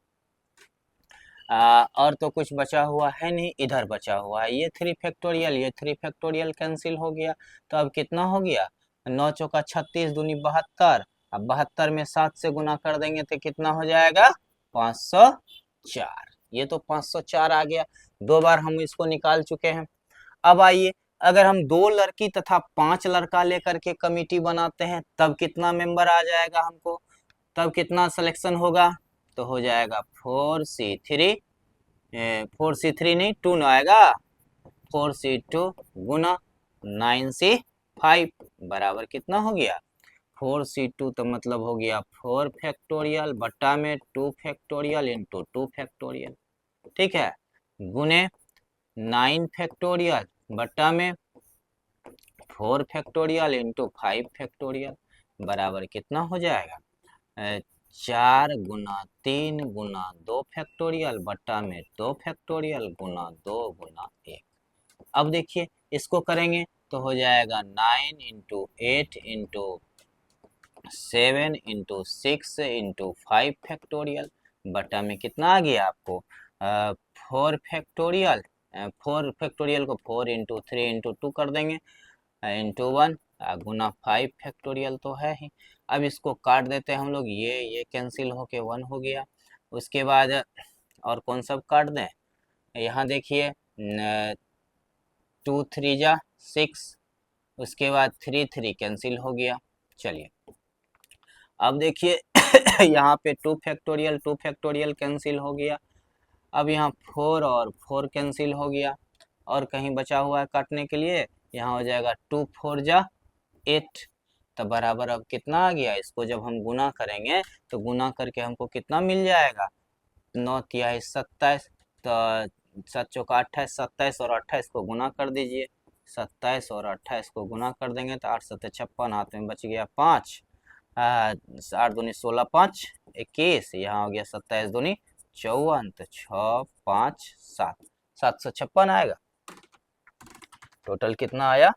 और तो कुछ बचा हुआ है नहीं, इधर बचा हुआ है ये 3 फैक्टोरियल, ये 3 फैक्टोरियल कैंसिल हो गया। तो अब कितना हो गया 9 चौका 36 दूनी 72, अब 72 में 7 से गुना कर देंगे तो कितना हो जाएगा 504। ये तो 504 आ गया, 2 बार हम इसको निकाल चुके हैं। अब आइए, अगर हम 2 लड़की तथा 5 लड़का लेकर के कमिटी बनाते हैं तब कितना मेंबर आ जाएगा हमको, तब कितना सिलेक्शन होगा, तो हो जाएगा 4C3, 4C3 नहीं 2 न आएगा, 4C2 गुना 9C5 बराबर कितना हो गया, 4C2 तो मतलब हो गया 4 फैक्टोरियल बट्टा में 2 फैक्टोरियल इंटू 2 फैक्टोरियल, ठीक है, गुने 9 फैक्टोरियल बट्टा में 4 फैक्टोरियल इंटू 5 फैक्टोरियल बराबर कितना हो जाएगा, 4 गुना 3 गुना 2 फैक्टोरियल बट्टा में 2 फैक्टोरियल गुना 2 गुना 1। अब देखिए इसको करेंगे तो हो जाएगा 9 into 8 into 7 into 6 into 5 factorial बटा में कितना आ गया आपको, 4 फैक्टोरियल, 4 फैक्टोरियल को 4 इंटू 3 इंटू 2 कर देंगे इंटू 1 गुना 5 फैक्टोरियल तो है ही। अब इसको काट देते हैं हम लोग, ये कैंसिल होके 1 हो गया। उसके बाद और कौन सब काट दें, यहाँ देखिए 2 3 जा 6, उसके बाद 3 3 कैंसिल हो गया। चलिए अब देखिए यहाँ पे 2 फैक्टोरियल कैंसिल हो गया। अब यहाँ 4 और 4 कैंसिल हो गया, और कहीं बचा हुआ है काटने के लिए, यहाँ हो जाएगा 2 4 जा 8, तो बराबर अब कितना आ गया, इसको जब हम गुना करेंगे तो गुना करके हमको कितना मिल जाएगा, 9 तिहाई 27, तो 7 चौका 28, 27 और 28 को गुना कर दीजिए, 27 और 28 को गुना कर देंगे तो 8 7 56, हाथ में बच गया 5, 8 दूनी 16 5 21, यहाँ हो गया 27 दूनी 54, तो 6 5 7, 756 आएगा। टोटल कितना आया,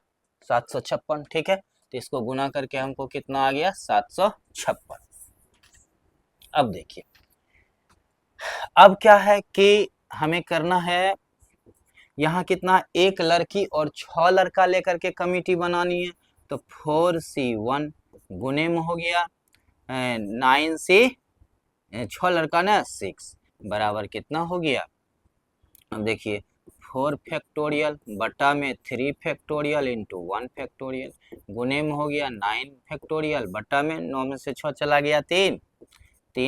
756, ठीक है, तो इसको गुना करके हमको कितना आ गया, 756। अब देखिए अब क्या है कि हमें करना है, यहाँ कितना, एक लड़की और 6 लड़का लेकर के कमिटी बनानी है, तो 4C1 गुने में हो गया 9C, 6 लड़का ना 6 बराबर कितना हो गया, अब देखिए 4 फैक्टोरियल बटा में 3 फैक्टोरियल इंटू 1 फैक्टोरियल गुने में हो गया 9 फैक्टोरियल बटा में 9 में से 6 चला गया 3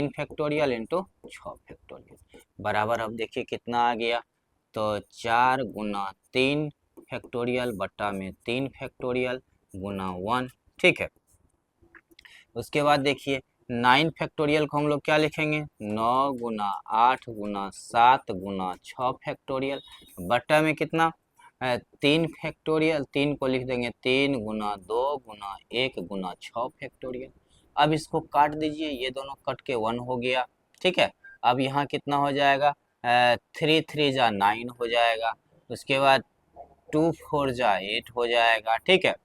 फैक्टोरियल इंटू 6 फैक्टोरियल बराबर, अब देखिए कितना आ गया, तो 4 गुना 3 फैक्टोरियल बटा में 3 फैक्टोरियल गुना 1, ठीक है। उसके बाद देखिए 9 फैक्टोरियल को हम लोग क्या लिखेंगे, 9 गुना 8 गुना 7 गुना 6 फैक्टोरियल बटा में कितना, 3 फैक्टोरियल, 3 को लिख देंगे 3 गुना 2 गुना 1 गुना 6 फैक्टोरियल। अब इसको काट दीजिए, ये दोनों कट के 1 हो गया, ठीक है। अब यहाँ कितना हो जाएगा, 3 3 जा 9 हो जाएगा, उसके बाद 2 4 जा 8 हो जाएगा, ठीक है,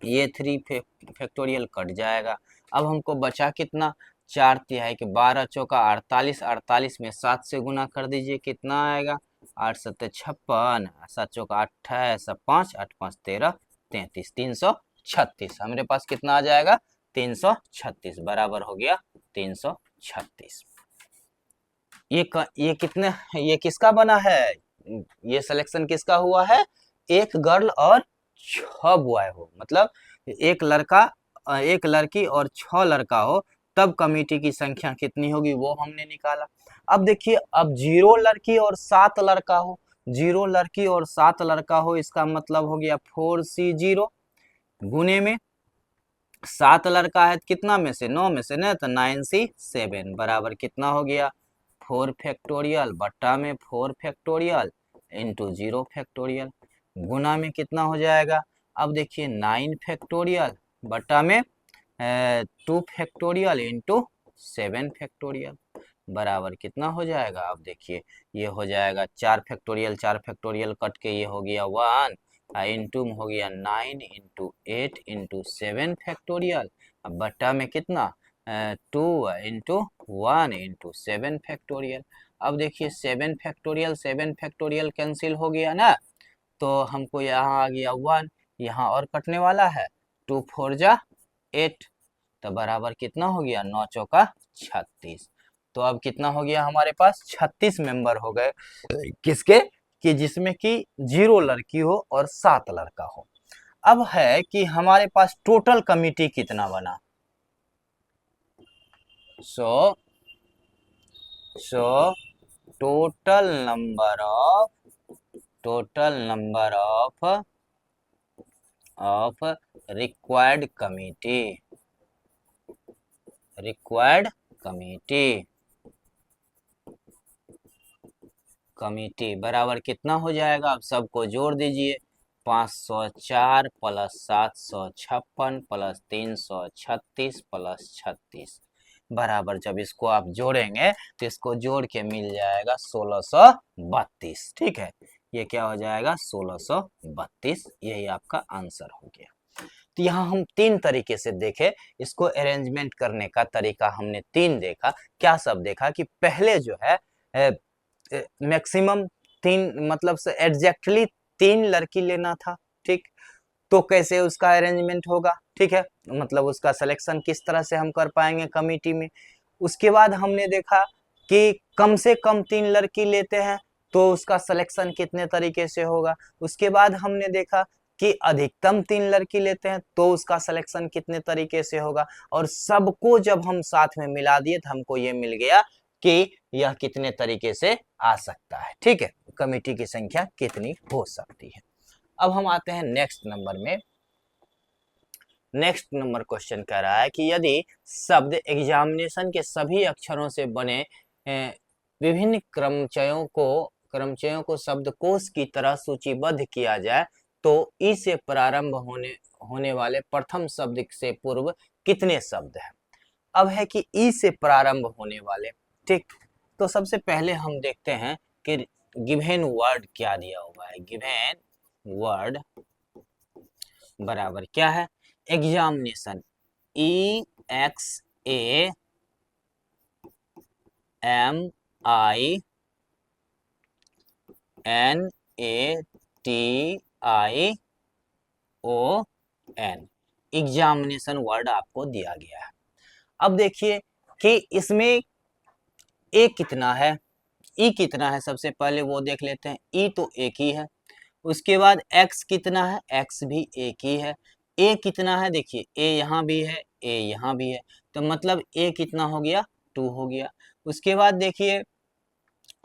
ये 3 फैक्टोरियल कट जाएगा। अब हमको बचा कितना, 4 तिहाई के 12 चौका 48, 48 में 7 से गुना कर दीजिए, कितना आएगा, 8 7 56, 7 चौका 28, 5 8 5 13 33, 336, हमारे पास कितना आ जाएगा, 336 बराबर हो गया 336। ये कितने, ये किसका बना है, ये सिलेक्शन किसका हुआ है, एक गर्ल और 6 बॉय हो, मतलब एक लड़का एक लड़की और 6 लड़का हो, तब कमिटी की संख्या कितनी होगी वो हमने निकाला। अब देखिए, अब 0 लड़की और 7 लड़का हो, 0 लड़की और 7 लड़का हो, इसका मतलब हो गया 4C0 गुने में 7 लड़का है कितना में से, 9 में से ना, तो 9C7 बराबर कितना हो गया, 4 फैक्टोरियल बट्टा में 4 फैक्टोरियल इंटू 0 फैक्टोरियल गुना में कितना हो जाएगा, अब देखिए 9 फैक्टोरियल बट्टा में 2 फैक्टोरियल इंटू 7 फैक्टोरियल बराबर कितना हो जाएगा, अब देखिए ये हो जाएगा 4 फैक्टोरियल कट के ये हो गया 1 इंटू में हो गया 9 इंटू 8 इंटू 7 फैक्टोरियल, अब बट्टा में कितना 2 इंटू 1 इंटू 7 फैक्टोरियल। अब देखिए 7 फैक्टोरियल कैंसिल हो गया ना, तो हमको यहाँ आ गया 1, यहाँ और कटने वाला है, 2 4 जा 8, तो बराबर कितना हो गया, 9 चौका 36। तो अब कितना हो गया हमारे पास, 36 मेंबर हो गए किसके, कि जिसमें कि 0 लड़की हो और 7 लड़का हो। अब है कि हमारे पास टोटल कमिटी कितना बना, so total number of required committee बराबर कितना हो जाएगा, आप सबको जोड़ दीजिए। 504 प्लस 756 प्लस 336 प्लस 36 बराबर, जब इसको आप जोड़ेंगे तो इसको जोड़ के मिल जाएगा 1632। ठीक है, ये क्या हो जाएगा 1632, यही आपका आंसर हो गया। तो यहाँ हम 3 तरीके से देखे, इसको अरेंजमेंट करने का तरीका हमने 3 देखा। क्या सब देखा कि पहले जो है मैक्सिमम 3 मतलब से एग्जैक्टली 3 लड़की लेना था। ठीक, तो कैसे उसका अरेंजमेंट होगा, ठीक है, मतलब उसका सिलेक्शन किस तरह से हम कर पाएंगे कमिटी में। उसके बाद हमने देखा कि कम से कम 3 लड़की लेते हैं तो उसका सिलेक्शन कितने तरीके से होगा। उसके बाद हमने देखा कि अधिकतम 3 लड़की लेते हैं तो उसका सिलेक्शन कितने तरीके से होगा, और सबको जब हम साथ में मिला दिए तो हमको ये मिल गया कि यह कितने तरीके से आ सकता है। ठीक है, कमिटी की संख्या कितनी हो सकती है। अब हम आते हैं नेक्स्ट नंबर में। नेक्स्ट नंबर क्वेश्चन कह रहा है कि यदि शब्द एग्जामिनेशन के सभी अक्षरों से बने विभिन्न क्रमचयों को शब्दकोश की तरह सूचीबद्ध किया जाए तो ई से प्रारंभ होने वाले प्रथम शब्द से पूर्व कितने शब्द हैं। अब है कि ई से प्रारंभ होने वाले, ठीक, तो सबसे पहले हम देखते हैं कि गिवन वर्ड क्या दिया हुआ है। गिवन वर्ड बराबर क्या है, एग्जामिनेशन, EXAMINATION, एग्जामिनेशन वर्ड आपको दिया गया है। अब देखिए कि इसमें ए कितना है, ई कितना है, सबसे पहले वो देख लेते हैं। ई तो एक ही है। उसके बाद एक्स कितना है, एक्स भी एक ही है। ए कितना है, देखिए ए यहाँ भी है, ए यहाँ भी है, तो मतलब ए कितना हो गया, 2 हो गया। उसके बाद देखिए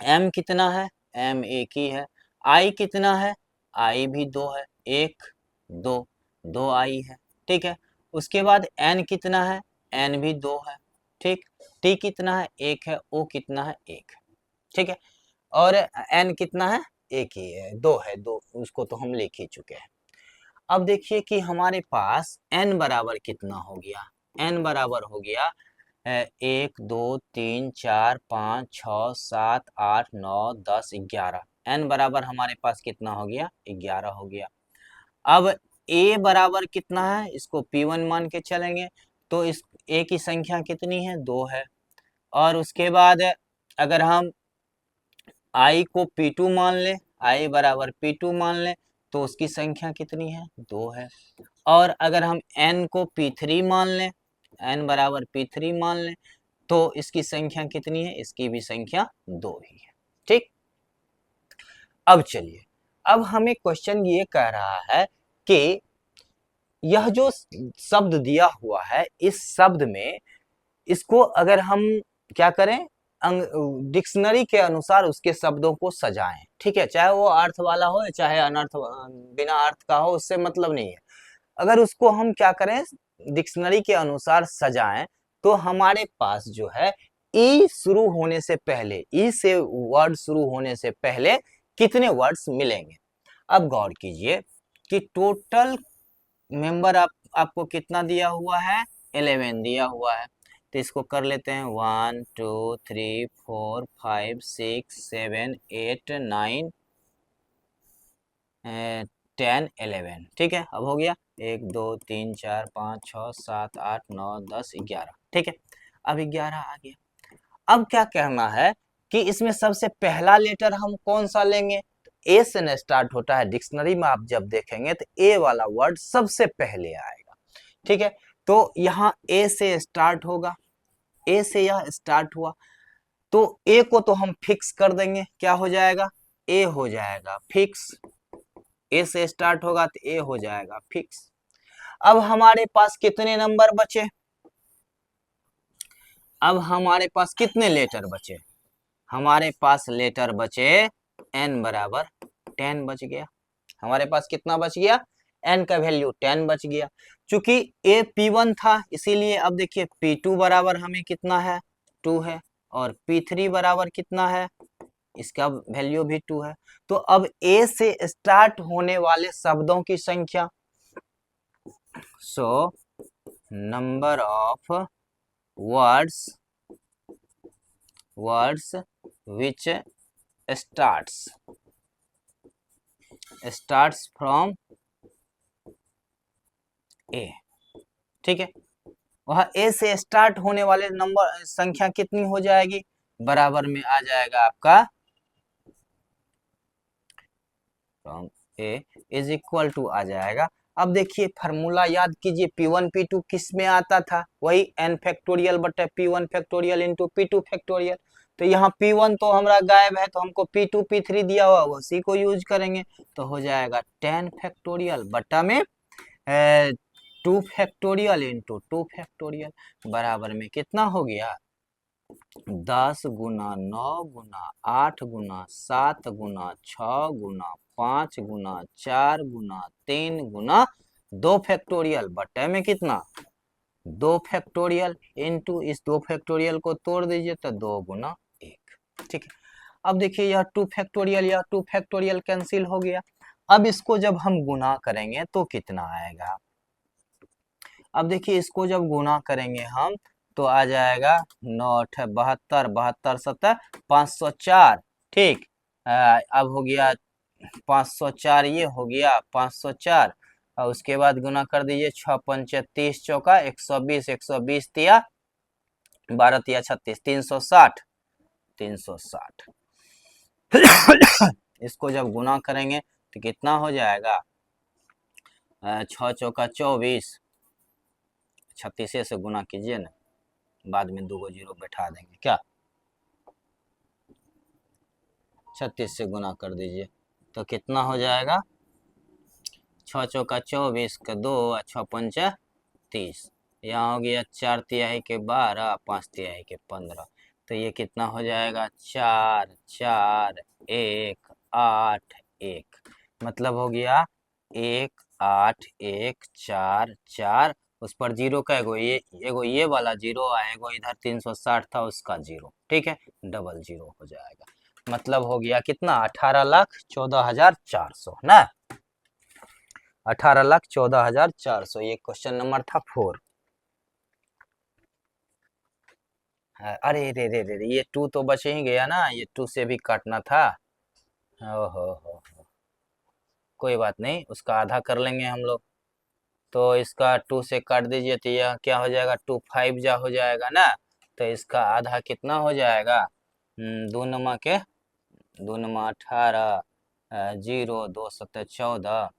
एम कितना है, एम एक ही है। आई कितना है, आई भी 2 है, 1 2 2 आई है। ठीक है, उसके बाद एन कितना है, एन भी 2 है। ठीक, टी कितना है, 1 है। ओ कितना है, 1 है। ठीक है, और एन कितना है, एक ही है, 2 है, 2 उसको तो हम लिख ही चुके हैं। अब देखिए कि हमारे पास एन बराबर कितना हो गया, एन बराबर हो गया 1 2 3 4 5 6 7 8 9 10 11। एन बराबर हमारे पास कितना हो गया, 11 हो गया। अब ए बराबर कितना है, इसको P1 मान के चलेंगे तो इस ए की संख्या कितनी है, 2 है। और उसके बाद अगर हम आई को P2 मान ले, आई बराबर P2 मान ले तो उसकी संख्या कितनी है, 2 है। और अगर हम n को P3 मान लें, n बराबर P3 मान लें तो इसकी संख्या कितनी है, इसकी भी संख्या 2 ही है। ठीक, अब चलिए, अब हमें क्वेश्चन ये कह रहा है कि यह जो शब्द दिया हुआ है इस शब्द में इसको अगर हम क्या करें, डिक्शनरी के अनुसार उसके शब्दों को सजाएं। ठीक है, चाहे वो अर्थ वाला हो चाहे अनर्थ बिना अर्थ का हो, उससे मतलब नहीं है। अगर उसको हम क्या करें, डिक्शनरी के अनुसार सजाएं तो हमारे पास जो है ई शुरू होने से पहले, ई से वर्ड शुरू होने से पहले कितने वर्ड्स मिलेंगे। अब गौर कीजिए कि टोटल मेंबर आपको कितना दिया हुआ है, 11 दिया हुआ है। तो इसको कर लेते हैं 1 2 3 4 5 6 7 8 9 10 11। ठीक है, अब हो गया 1 2 3 4 5 6 7 8 9 10 11। ठीक है, अब 11 आ गया। अब क्या कहना है कि इसमें सबसे पहला लेटर हम कौन सा लेंगे, ए से न स्टार्ट होता है। डिक्शनरी में आप जब देखेंगे तो ए वाला वर्ड सबसे पहले आएगा। ठीक है, तो यहाँ ए से स्टार्ट होगा, ए से यह स्टार्ट हुआ तो ए को तो हम फिक्स कर देंगे, क्या हो जाएगा ए हो जाएगा फिक्स, ए से स्टार्ट होगा तो ए हो जाएगा फिक्स। अब हमारे पास कितने नंबर बचे, अब हमारे पास कितने लेटर बचे, हमारे पास लेटर बचे n बराबर 10 बच गया। हमारे पास कितना बच गया, n का वैल्यू 10 बच गया। चूंकि a p1 था इसीलिए अब देखिए p2 बराबर हमें कितना है 2 है, और p3 बराबर कितना है, इसका वैल्यू भी 2 है। तो अब a से स्टार्ट होने वाले शब्दों की संख्या, so number of words which starts from A, ठीक है, वह ए से स्टार्ट होने वाले नंबर संख्या कितनी हो जाएगी, बराबर में आ जाएगा आपका from A is equal to आ जाएगा। अब देखिए फार्मूला याद कीजिए, P1 P2 किस में आता था, वही n फैक्टोरियल बटे P1 factorial into P2 factorial. तो यहाँ P1 तो हमारा गायब है, तो हमको P2 P3 दिया हुआ उसी को यूज करेंगे। तो हो जाएगा 10 फैक्टोरियल बटा में 2 फैक्टोरियल इंटू 2 फैक्टोरियल बराबर में कितना हो गया, 10 गुना 9 गुना 8 गुना 7 गुना 6 गुना 5 गुना 4 गुना 3 गुना 2 फैक्टोरियल बटे में कितना 2 फैक्टोरियल इंटू इस 2 फैक्टोरियल को तोड़ दीजिए तो 2 गुना 1, ठीक है। अब देखिए यह 2 फैक्टोरियल या 2 फैक्टोरियल कैंसिल हो गया। अब इसको जब हम गुना करेंगे तो कितना आएगा, अब देखिए इसको जब गुना करेंगे हम तो आ जाएगा 9 8 72 72 7 504, ठीक। अब हो गया 504, ये हो गया 504, और उसके बाद गुना कर दीजिए 6 पंचे 30 चौका 120 120 तिया 12 तिया 36 360 360। इसको जब गुना करेंगे तो कितना हो जाएगा, 6 चौका 24, 36 से गुना कीजिए ना, बाद में 2 जीरो बैठा देंगे क्या, 36 से गुना कर दीजिए तो कितना हो जाएगा, 6 चौका 24 का 2 और 6 पंचा 30, यहाँ हो गया 4 तिहाई के 12 5 तिहाई के 15, तो ये कितना हो जाएगा 4 4 1 8 1, मतलब हो गया 1 8 1 4 4, उस पर जीरो का एगो ये वाला जीरो आएगा, इधर 360 था उसका जीरो, ठीक है, डबल जीरो हो जाएगा। मतलब हो गया कितना 18,14,400 ना, 18,14,400। ये क्वेश्चन नंबर था 4। अरे रे रे रे ये 2 तो बच ही गया ना, ये 2 से भी काटना था। हो कोई बात नहीं, उसका आधा कर लेंगे हम लोग। तो इसका 2 से काट दीजिए तो यह क्या हो जाएगा 2 5 जा हो जाएगा ना, तो इसका आधा कितना हो जाएगा, 2 नमा के 2 नमा 18, 0 2 7 14,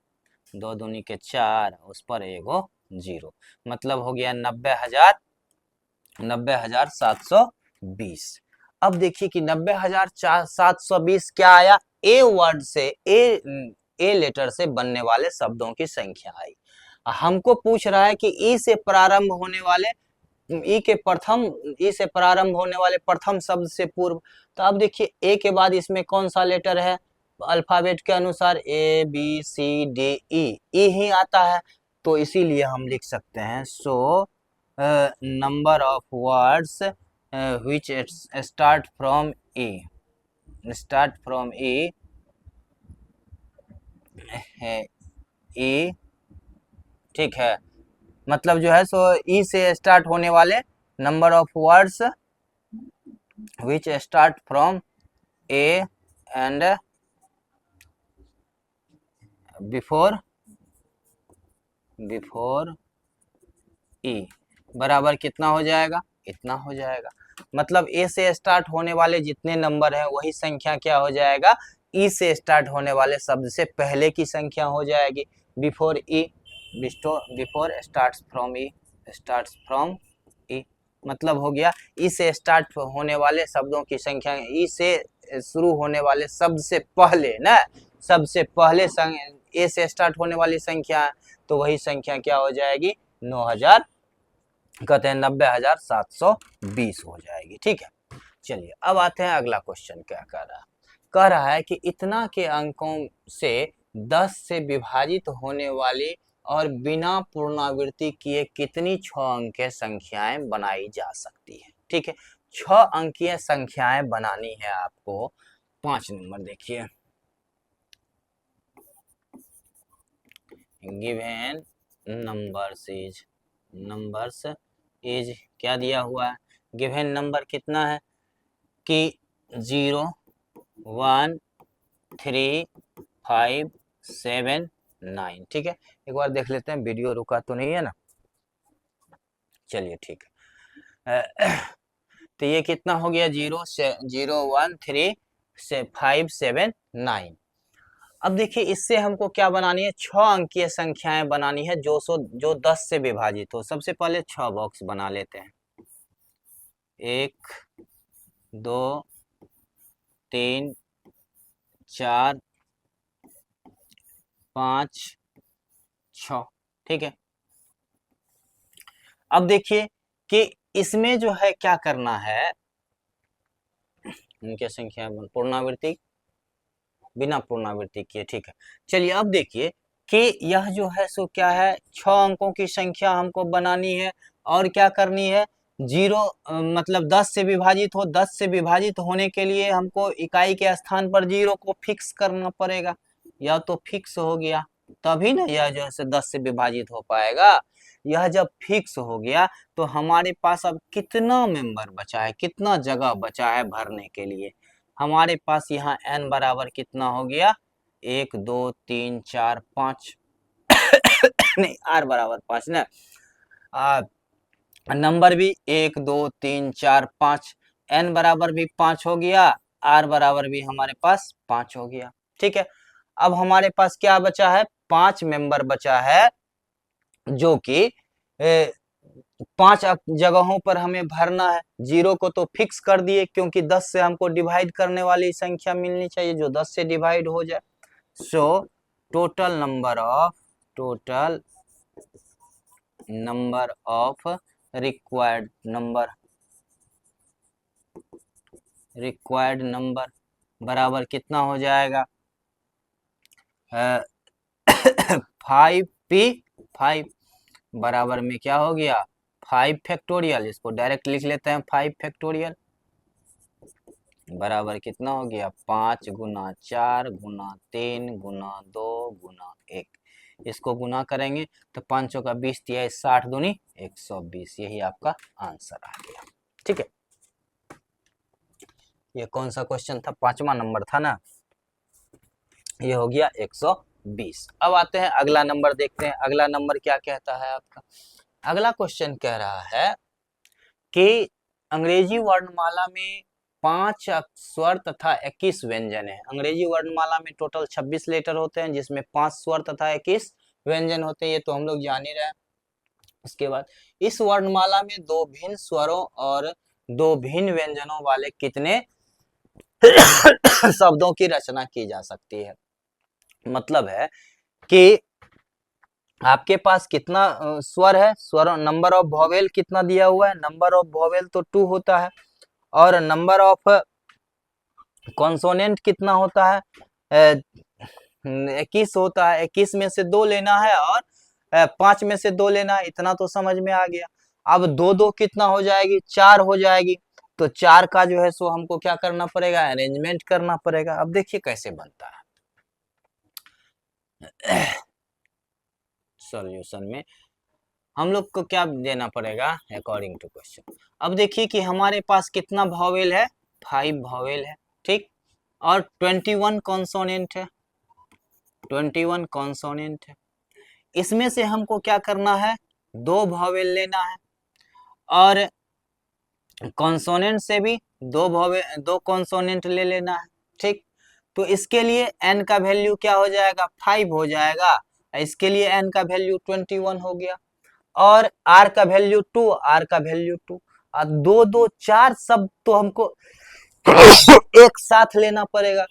2 दूनी के 4, उस पर एगो जीरो, मतलब हो गया 90,720। अब देखिए कि 90,720 क्या आया, ए वर्ड से ए लेटर से बनने वाले शब्दों की संख्या आई। हमको पूछ रहा है कि ई से प्रारंभ होने वाले ई से प्रारंभ होने वाले प्रथम शब्द से पूर्व। तो अब देखिए ए के बाद इसमें कौन सा लेटर है, अल्फाबेट के अनुसार A B C D E ही आता है, तो इसीलिए हम लिख सकते हैं सो number of words which start from E है E, ठीक है, मतलब जो है सो ई से स्टार्ट होने वाले number of words which start from A and before E बराबर कितना हो जाएगा, इतना हो जाएगा। मतलब ए से स्टार्ट होने वाले जितने नंबर है वही संख्या क्या हो जाएगा, ई से स्टार्ट होने वाले शब्द से पहले की संख्या हो जाएगी, before E, before starts from E, मतलब हो गया ई से स्टार्ट होने वाले शब्दों की संख्या, ई से शुरू होने वाले सबसे पहले ना, सबसे पहले ए से स्टार्ट होने वाली संख्या, तो वही संख्या क्या हो जाएगी 9000 कहते हैं 90,720 हो जाएगी। ठीक है, चलिए अब आते हैं अगला क्वेश्चन क्या कह रहा है कि इतना के अंकों से 10 से विभाजित होने वाली और बिना पुनरावृत्ति किए कितनी 6 अंकीय संख्याएं बनाई जा सकती है। ठीक है, 6 अंकीय संख्याएं बनानी है आपको। 5 नंबर देखिए, गिवन नंबर्स इज क्या दिया हुआ है, गिवन नंबर कितना है कि 0 1 3 5 7 9। ठीक है, एक बार देख लेते हैं वीडियो रुका तो नहीं है ना। चलिए ठीक है, तो ये कितना हो गया 0 1 3 5 7 9। अब देखिए इससे हमको क्या बनानी है, 6 अंकीय संख्याएं बनानी है जो 10 से विभाजित हो। सबसे पहले 6 बॉक्स बना लेते हैं, 1 2 3 4 5 6। ठीक है, अब देखिए कि इसमें जो है क्या करना है, उनकी संख्या पूर्णावृत्ति बिना पुनरावृत्ति किए। ठीक है, चलिए अब देखिए कि यह जो है सो क्या है, 6 अंकों की संख्या हमको बनानी है और क्या करनी है, 0 मतलब 10 से विभाजित हो। 10 से विभाजित होने के लिए हमको इकाई के स्थान पर 0 को फिक्स करना पड़ेगा। यह तो फिक्स हो गया तभी ना यह जो है 10 से विभाजित हो पाएगा। यह जब फिक्स हो गया तो हमारे पास अब कितना मेंबर बचा है, कितना जगह बचा है भरने के लिए। हमारे पास यहाँ n बराबर कितना हो गया, 1 2 3 4 5 नहीं r बराबर 5 ना, नंबर भी 1 2 3 4 5, n बराबर भी 5 हो गया, r बराबर भी हमारे पास 5 हो गया। ठीक है, अब हमारे पास क्या बचा है, 5 मेंबर बचा है जो कि 5 जगहों पर हमें भरना है। 0 को तो फिक्स कर दिए क्योंकि 10 से हमको डिवाइड करने वाली संख्या मिलनी चाहिए जो 10 से डिवाइड हो जाए। So total number of required number बराबर कितना हो जाएगा, 5p5 बराबर में क्या हो गया 5 फैक्टोरियल। इसको डायरेक्ट लिख लेते हैं 5 फैक्टोरियल बराबर कितना हो गया 5 गुना 4 गुना 3 गुना 2 गुना 1। इसको गुना करेंगे तो 5 का 20 दिया 60 दूनी 120। यही आपका आंसर आ गया। ठीक है, ये कौन सा क्वेश्चन था, 5वां नंबर था ना, ये हो गया 120। अब आते हैं अगला नंबर देखते हैं। अगला नंबर क्या कहता है आपका, अगला क्वेश्चन कह रहा है कि अंग्रेजी वर्णमाला में 5 स्वर तथा 21 व्यंजन है। अंग्रेजी वर्णमाला में टोटल 26 लेटर होते हैं जिसमें 5 स्वर तथा 21 व्यंजन होते हैं, ये तो हम लोग जान ही रहे हैं। उसके बाद इस वर्णमाला में 2 भिन्न स्वरों और 2 भिन्न व्यंजनों वाले कितने शब्दों की रचना की जा सकती है। मतलब है कि आपके पास कितना स्वर है, स्वर नंबर ऑफ वॉवेल कितना दिया हुआ है, नंबर ऑफ वॉवेल तो 2 होता है और नंबर ऑफ कॉन्सोनेंट कितना होता है 21 होता है। 21 में से 2 लेना है और 5 में से 2 लेना है, इतना तो समझ में आ गया। अब 2 2 कितना हो जाएगी, 4 हो जाएगी। तो 4 का जो है सो हमको क्या करना पड़ेगा, अरेंजमेंट करना पड़ेगा। अब देखिए कैसे बनता है सॉल्यूशन में हम लोग को क्या देना पड़ेगा अकॉर्डिंग टू क्वेश्चन। अब देखिए कि हमारे पास कितना वॉवेल है, 5 वॉवेल है। ठीक, और 21 कॉन्सोनेंट है, 21 कॉन्सोनेंट है। इसमें से हमको क्या करना है, 2 वॉवेल लेना है और कॉन्सोनेंट से भी 2 कॉन्सोनेंट ले लेना है। ठीक, तो इसके लिए n का वैल्यू क्या हो जाएगा 5 हो जाएगा, इसके लिए n का वैल्यू 21 हो गया और r का वैल्यू 2, r का वैल्यू 2 और 2 2 4 सब तो हमको एक साथ लेना पड़ेगा।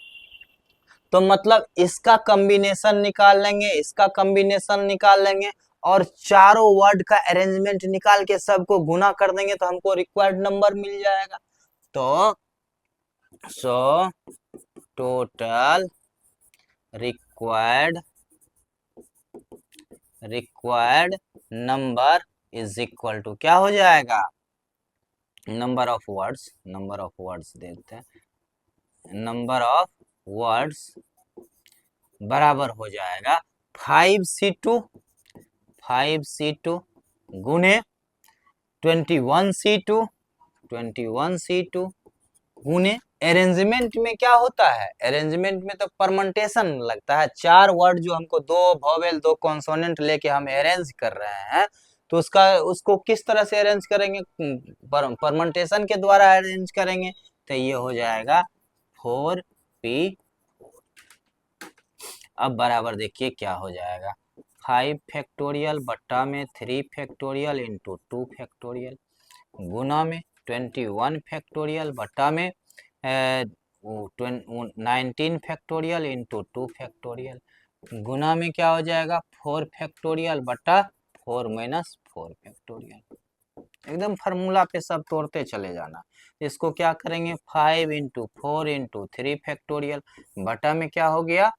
तो मतलब इसका कॉम्बिनेशन निकाल लेंगे, इसका कॉम्बिनेशन निकाल लेंगे और चारों वर्ड का अरेंजमेंट निकाल के सबको गुना कर देंगे तो हमको रिक्वायर्ड नंबर मिल जाएगा। तो so total required number is equal to क्या हो जाएगा, नंबर ऑफ वर्ड्स देते हैं, नंबर ऑफ वर्ड्स बराबर हो जाएगा 5C2 गुने 21C2 गुने अरेंजमेंट में क्या होता है, अरेंजमेंट में तो परमेंटेशन लगता है। चार वर्ड जो हमको दो वोवेल दो कॉन्सोनेंट लेके हम अरेंज कर रहे हैं तो उसको किस तरह से अरेंज करेंगे, परमेंटेशन के द्वारा अरेंज करेंगे। तो ये हो जाएगा 4P। अब बराबर देखिए क्या हो जाएगा, 5 फैक्टोरियल बट्टा में 3 फैक्टोरियल इंटू 2 फैक्टोरियल गुना में 21 फैक्टोरियल बट्टा में 19 फैक्टोरियल इंटू 2 फैक्टोरियल गुना में क्या हो जाएगा 4 फैक्टोरियल बट्टा 4 माइनस 4 फैक्टोरियल। एकदम फार्मूला पे सब तोड़ते चले जाना। इसको क्या करेंगे 5 इंटू 4 इंटू 3 फैक्टोरियल बटा में क्या हो गया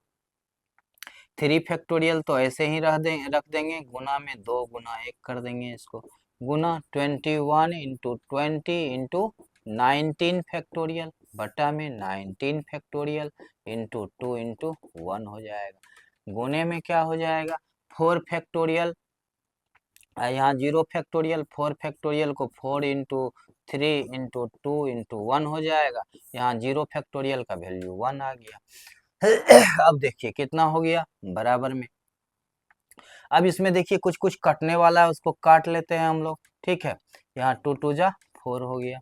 3 फैक्टोरियल तो ऐसे ही रख देंगे गुना में 2 गुना 1 कर देंगे इसको गुना 21 इंटू 20 इंटू 19 फैक्टोरियल बटा में 19 फैक्टोरियल इंटू 2 इंटू 1 हो जाएगा गुने में क्या हो जाएगा 4 फैक्टोरियल, यहाँ 0 फैक्टोरियल 4 फैक्टोरियल को 4 इंटू 3 इंटू 2 इंटू 1 हो जाएगा, यहाँ 0 फैक्टोरियल का वैल्यू 1 आ गया। अब देखिए कितना हो गया बराबर में। अब इसमें देखिए कुछ कुछ कटने वाला है उसको काट लेते हैं हम लोग, ठीक है। यहाँ 2 2 जा 4 हो गया।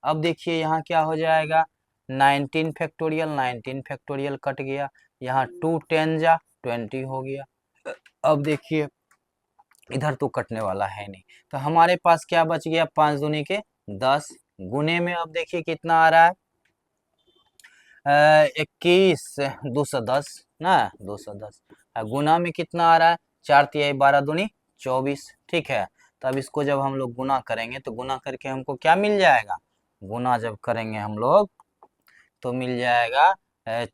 अब देखिए यहाँ क्या हो जाएगा 19 फैक्टोरियल कट गया, यहाँ 2 10 जा 20 हो गया। अब देखिए इधर तो कटने वाला है नहीं तो हमारे पास क्या बच गया 5 दूनी के 10 गुने में। अब देखिए कितना आ रहा है 21 210 ना 210 गुना में कितना आ रहा है 4 तिहाई 12 दूनी 24, ठीक है। तब इसको जब हम लोग गुना करेंगे तो गुना करके हमको क्या मिल जाएगा, गुना जब करेंगे हम लोग तो मिल जाएगा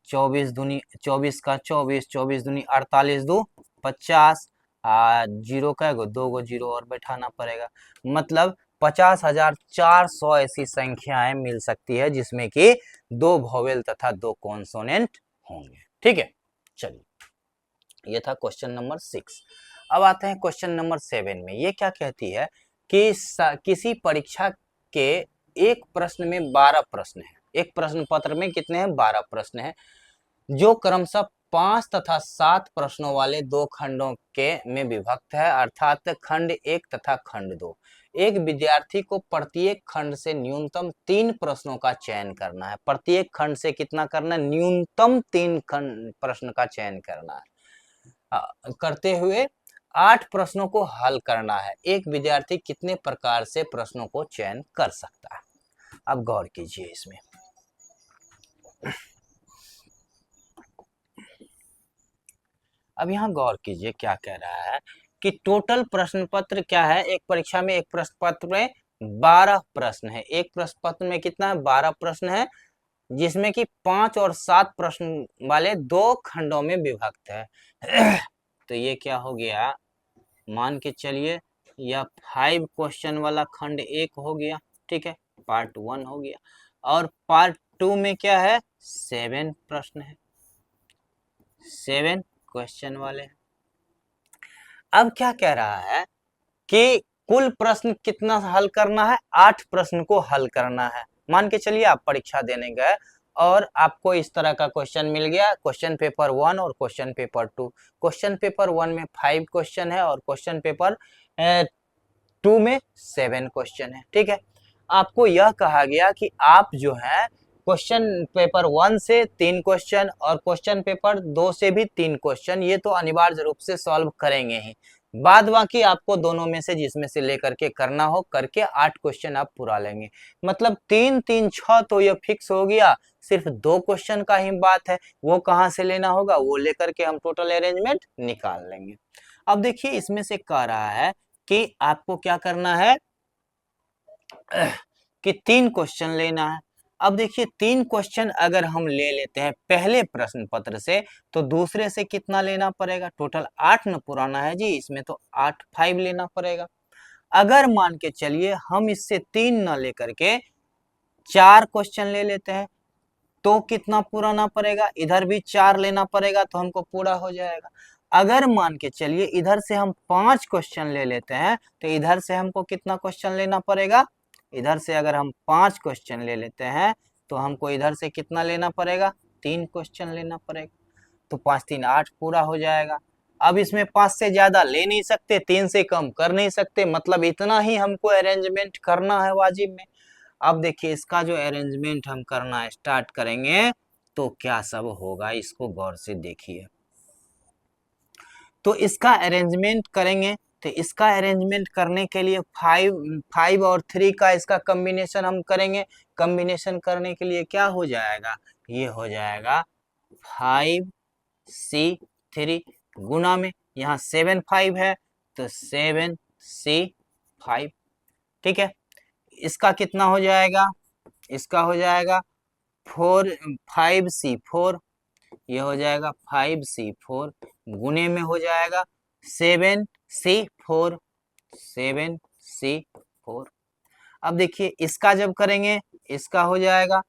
24 दूनी 24 का 24 दूनी 48 दो 50 जीरो का 2 जीरो और बैठाना पड़ेगा, मतलब 50,400 ऐसी संख्याएं मिल सकती है जिसमें कि 2 वोवेल तथा 2 कॉन्सोनेंट होंगे, ठीक है। चलिए ये था क्वेश्चन नंबर 6। अब आते हैं क्वेश्चन नंबर 7 में। ये क्या कहती है कि किसी परीक्षा के एक प्रश्न में 12 प्रश्न है, एक प्रश्न पत्र में कितने हैं 12 प्रश्न है, जो क्रमशः 5 तथा 7 प्रश्नों वाले 2 खंडों के में विभक्त है, अर्थात खंड 1 तथा खंड 2। एक विद्यार्थी को प्रत्येक खंड से न्यूनतम 3 प्रश्नों का चयन करना है। प्रत्येक खंड से कितना करना है, न्यूनतम 3 प्रश्न का चयन करना है। करते हुए 8 प्रश्नों को हल करना है। एक विद्यार्थी कितने प्रकार से प्रश्नों को चयन कर सकता है। अब गौर कीजिए इसमें। अब यहाँ गौर कीजिए क्या कह रहा है कि टोटल प्रश्न पत्र क्या है, एक परीक्षा में एक प्रश्न पत्र में 12 प्रश्न है। एक प्रश्न पत्र में कितना है 12 प्रश्न है, जिसमें कि 5 और 7 प्रश्न वाले 2 खंडों में विभक्त है। तो ये क्या हो गया, मान के चलिए यह 5 क्वेश्चन वाला खंड 1 हो गया, ठीक है, पार्ट 1 हो गया। और पार्ट 2 में क्या है 7 प्रश्न है, 7 क्वेश्चन वाले। अब क्या कह रहा है कि कुल प्रश्न कितना हल करना है, 8 प्रश्न को हल करना है। मान के चलिए आप परीक्षा देने गए और आपको इस तरह का क्वेश्चन मिल गया, क्वेश्चन पेपर 1 और क्वेश्चन पेपर 2। क्वेश्चन पेपर 1 में 5 क्वेश्चन है और क्वेश्चन पेपर 2 में 7 क्वेश्चन है, ठीक है। आपको यह कहा गया कि आप जो है क्वेश्चन पेपर 1 से 3 क्वेश्चन और क्वेश्चन पेपर 2 से भी 3 क्वेश्चन ये तो अनिवार्य रूप से सॉल्व करेंगे ही। बाद बाकी आपको दोनों में से जिसमें से लेकर के करना हो करके 8 क्वेश्चन आप पूरा लेंगे। मतलब 3 3 6 तो ये फिक्स हो गया, सिर्फ 2 क्वेश्चन का ही बात है, वो कहाँ से लेना होगा वो लेकर के हम टोटल अरेंजमेंट निकाल लेंगे। अब देखिए इसमें से कह रहा है कि आपको क्या करना है कि 3 क्वेश्चन लेना है। अब देखिए 3 क्वेश्चन अगर हम ले लेते हैं पहले प्रश्न पत्र से तो दूसरे से कितना लेना पड़ेगा, टोटल 8 न पुराना है जी, इसमें तो 8 5 लेना पड़ेगा। अगर मान के चलिए हम इससे 3 न लेकर के 4 क्वेश्चन ले लेते हैं तो कितना पुराना पड़ेगा, इधर भी 4 लेना पड़ेगा तो हमको पूरा हो जाएगा। अगर मान के चलिए इधर से हम 5 क्वेश्चन ले लेते हैं तो इधर से हमको कितना क्वेश्चन लेना पड़ेगा, इधर से अगर हम 5 क्वेश्चन ले लेते हैं तो हमको इधर से कितना लेना पड़ेगा, 3 क्वेश्चन लेना पड़ेगा। तो 5 3 8 पूरा हो जाएगा। अब इसमें 5 से ज्यादा ले नहीं सकते, 3 से कम कर नहीं सकते, मतलब इतना ही हमको अरेंजमेंट करना है वाजिब में। अब देखिए इसका जो अरेंजमेंट हम करना स्टार्ट करेंगे तो क्या सब होगा, इसको गौर से देखिए। तो इसका अरेंजमेंट करेंगे तो इसका अरेंजमेंट करने के लिए 5 और 3 का इसका कॉम्बिनेशन हम करेंगे। कॉम्बिनेशन करने के लिए क्या हो जाएगा, ये हो जाएगा 5C3 गुना में यहाँ 7 5 है तो 7C5, ठीक है। इसका कितना हो जाएगा, इसका हो जाएगा 5C4, ये हो जाएगा 5C4 गुने में हो जाएगा 7C4, 7C4। अब देखिए इसका जब करेंगे इसका हो जाएगा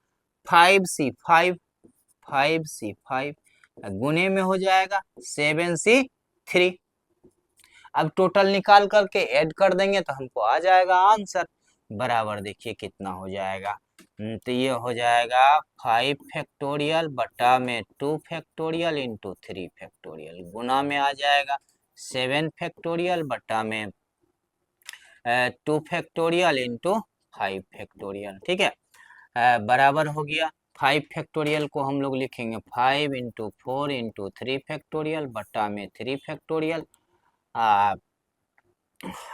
5C5, 5C5 गुने में हो जाएगा 7C3। अब टोटल निकाल करके ऐड कर देंगे तो हमको आ जाएगा आंसर, बराबर देखिए कितना हो जाएगा। तो ये हो जाएगा 5 फैक्टोरियल बटा में 2 फैक्टोरियल इंटू 3 फैक्टोरियल गुना में आ जाएगा 7 फैक्टोरियल बटा में 2 फैक्टोरियल इंटू 5 फैक्टोरियल, ठीक है। बराबर हो गया 5 फैक्टोरियल को हम लोग लिखेंगे 5 इंटू 4 इंटू 3 फैक्टोरियल बटा में 3 फैक्टोरियल,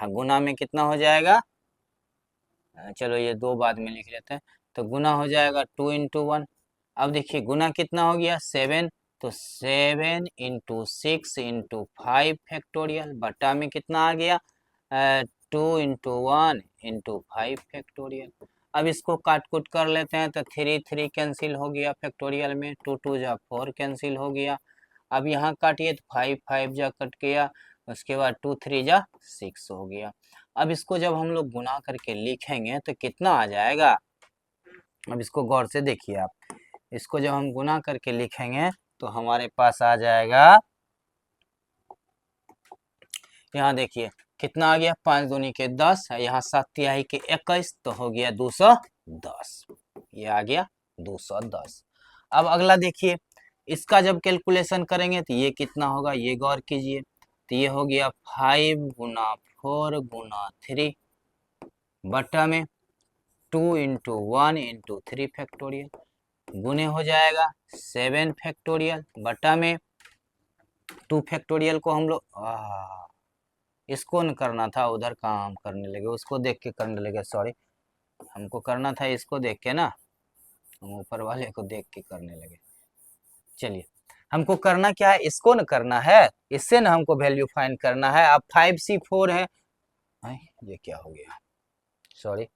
गुना में कितना हो जाएगा, चलो ये 2 बाद में लिख लेते हैं। तो गुना हो जाएगा 2 इंटू 1। अब देखिए गुना कितना हो गया 7, तो 7 इंटू 6 इंटू 5 फैक्टोरियल बटा में कितना आ गया 2 इंटू 1 इंटू 5 फैक्टोरियल। अब इसको काट कुट कर लेते हैं तो 3 3 कैंसिल हो गया फैक्टोरियल में, 2 2 जा 4 कैंसिल हो गया। अब यहाँ काटिए तो 5 5 जा कट गया, उसके बाद 2 3 जा 6 हो गया। अब इसको जब हम लोग गुना करके लिखेंगे तो कितना आ जाएगा, अब इसको गौर से देखिए आप, इसको जब हम गुना करके लिखेंगे तो हमारे पास आ जाएगा, यहाँ देखिए कितना आ गया 5 दूनी के 10, यहाँ 7 तिहाई के 21 तो हो गया 210, ये आ गया 210। अब अगला देखिए इसका जब कैलकुलेशन करेंगे तो ये कितना होगा, ये गौर कीजिए। तो ये हो गया 5 गुना 4 गुना 3 बटा में 2 इंटू 1 इंटू 3 फैक्टोरियल गुने हो जाएगा 7 फैक्टोरियल बटा में 2 फैक्टोरियल को हम लोग इसको न करना था, उधर काम करने लगे, उसको देख के करने लगे, सॉरी, हमको करना था इसको देख के ना, हम ऊपर वाले को देख के करने लगे। चलिए हमको करना क्या है, इसको न करना है, इससे ना हमको वैल्यू फाइंड करना है। अब 5C4 है, ये क्या हो गया, सॉरी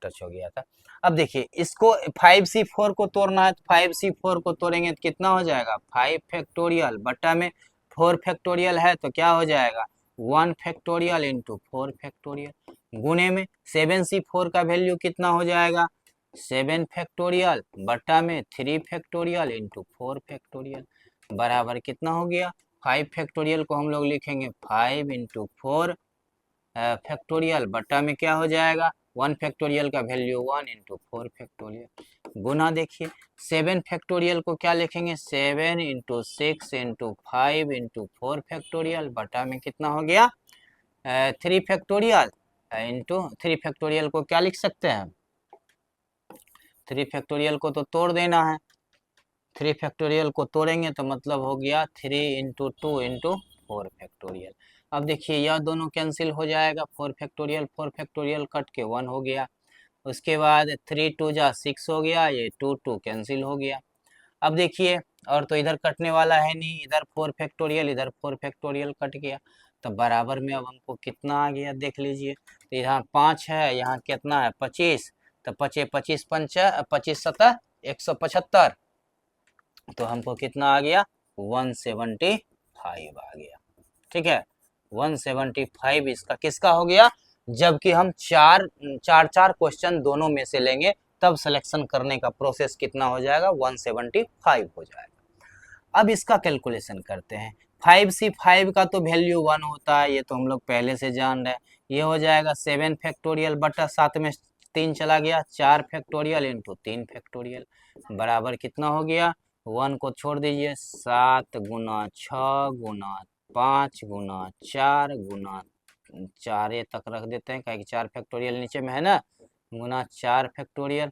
टच हो गया था। अब देखिए इसको 5C4 को तोड़ना है तो 5C4 को तोड़ेंगे तो कितना हो जाएगा 5 फैक्टोरियल बटा में 4 फैक्टोरियल है तो क्या हो जाएगा 1 फैक्टोरियल इंटू 4 फैक्टोरियल गुने में 7C4 का वैल्यू कितना हो जाएगा 7 फैक्टोरियल बटा में 3 फैक्टोरियल इंटू 4 फैक्टोरियल बराबर कितना हो गया 5 फैक्टोरियल को हम लोग लिखेंगे 5 इंटू 4 फैक्टोरियल बटा में क्या हो जाएगा 1 फैक्टोरियल का वैल्यू 1 इंटू 4 फैक्टोरियल गुना देखिए 7 फैक्टोरियल को क्या लिखेंगे 7 इंटू 6 इंटू 5 इंटू 4 फैक्टोरियल बटा में कितना हो गया 3 फैक्टोरियल इंटू 3 फैक्टोरियल को क्या लिख सकते हैं 3 फैक्टोरियल को तो तोड़ देना है, 3 फैक्टोरियल को तोड़ेंगे तो मतलब हो गया 3 इंटू 2 इंटू 4 फैक्टोरियल। अब देखिए यह दोनों कैंसिल हो जाएगा, 4 फैक्टोरियल कट के 1 हो गया। उसके बाद 3 2 जा 6 हो गया, ये 2 2 कैंसिल हो गया। अब देखिए और तो इधर कटने वाला है नहीं, इधर 4 फैक्टोरियल इधर 4 फैक्टोरियल कट गया, तो बराबर में अब हमको कितना आ गया देख लीजिए। तो यहाँ 5 है, यहाँ कितना है 25, तो 25 25 पंचा 25 सतह 175, तो हमको कितना आ गया 175 आ गया। ठीक है, 175 इसका किसका हो गया, जबकि हम चार चार क्वेश्चन दोनों में से लेंगे तब सिलेक्शन करने का प्रोसेस कितना हो जाएगा 175 हो जाएगा। अब इसका कैलकुलेशन करते हैं। 5C5 का तो वैल्यू 1 होता है, ये तो हम लोग पहले से जान रहे हैं। ये हो जाएगा 7 फैक्टोरियल बटा 7 में 3 चला गया, 4 फैक्टोरियल इंटू 3 फैक्टोरियल बराबर कितना हो गया, 1 को छोड़ दीजिए, 7 गुना 6 गुना 5 गुना 4 गुना 4 तक रख देते हैं, क्या 4 फैक्टोरियल नीचे में है ना, गुना 4 फैक्टोरियल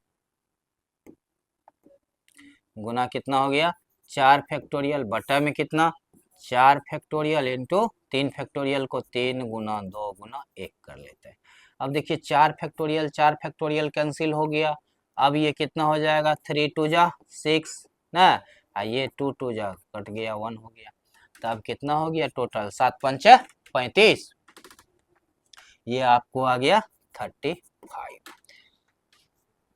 गुना कितना हो गया 4 फैक्टोरियल बटा में कितना 4 फैक्टोरियल इंटू 3 फैक्टोरियल को 3 गुना 2 गुना 1 कर लेते हैं। अब देखिए 4 फैक्टोरियल कैंसिल हो गया। अब ये कितना हो जाएगा 3 2 जा 6 ना, ये 2 2 जा कट गया 1 हो गया, तो अब कितना हो गया टोटल 7 5 35, ये आपको आ गया 35।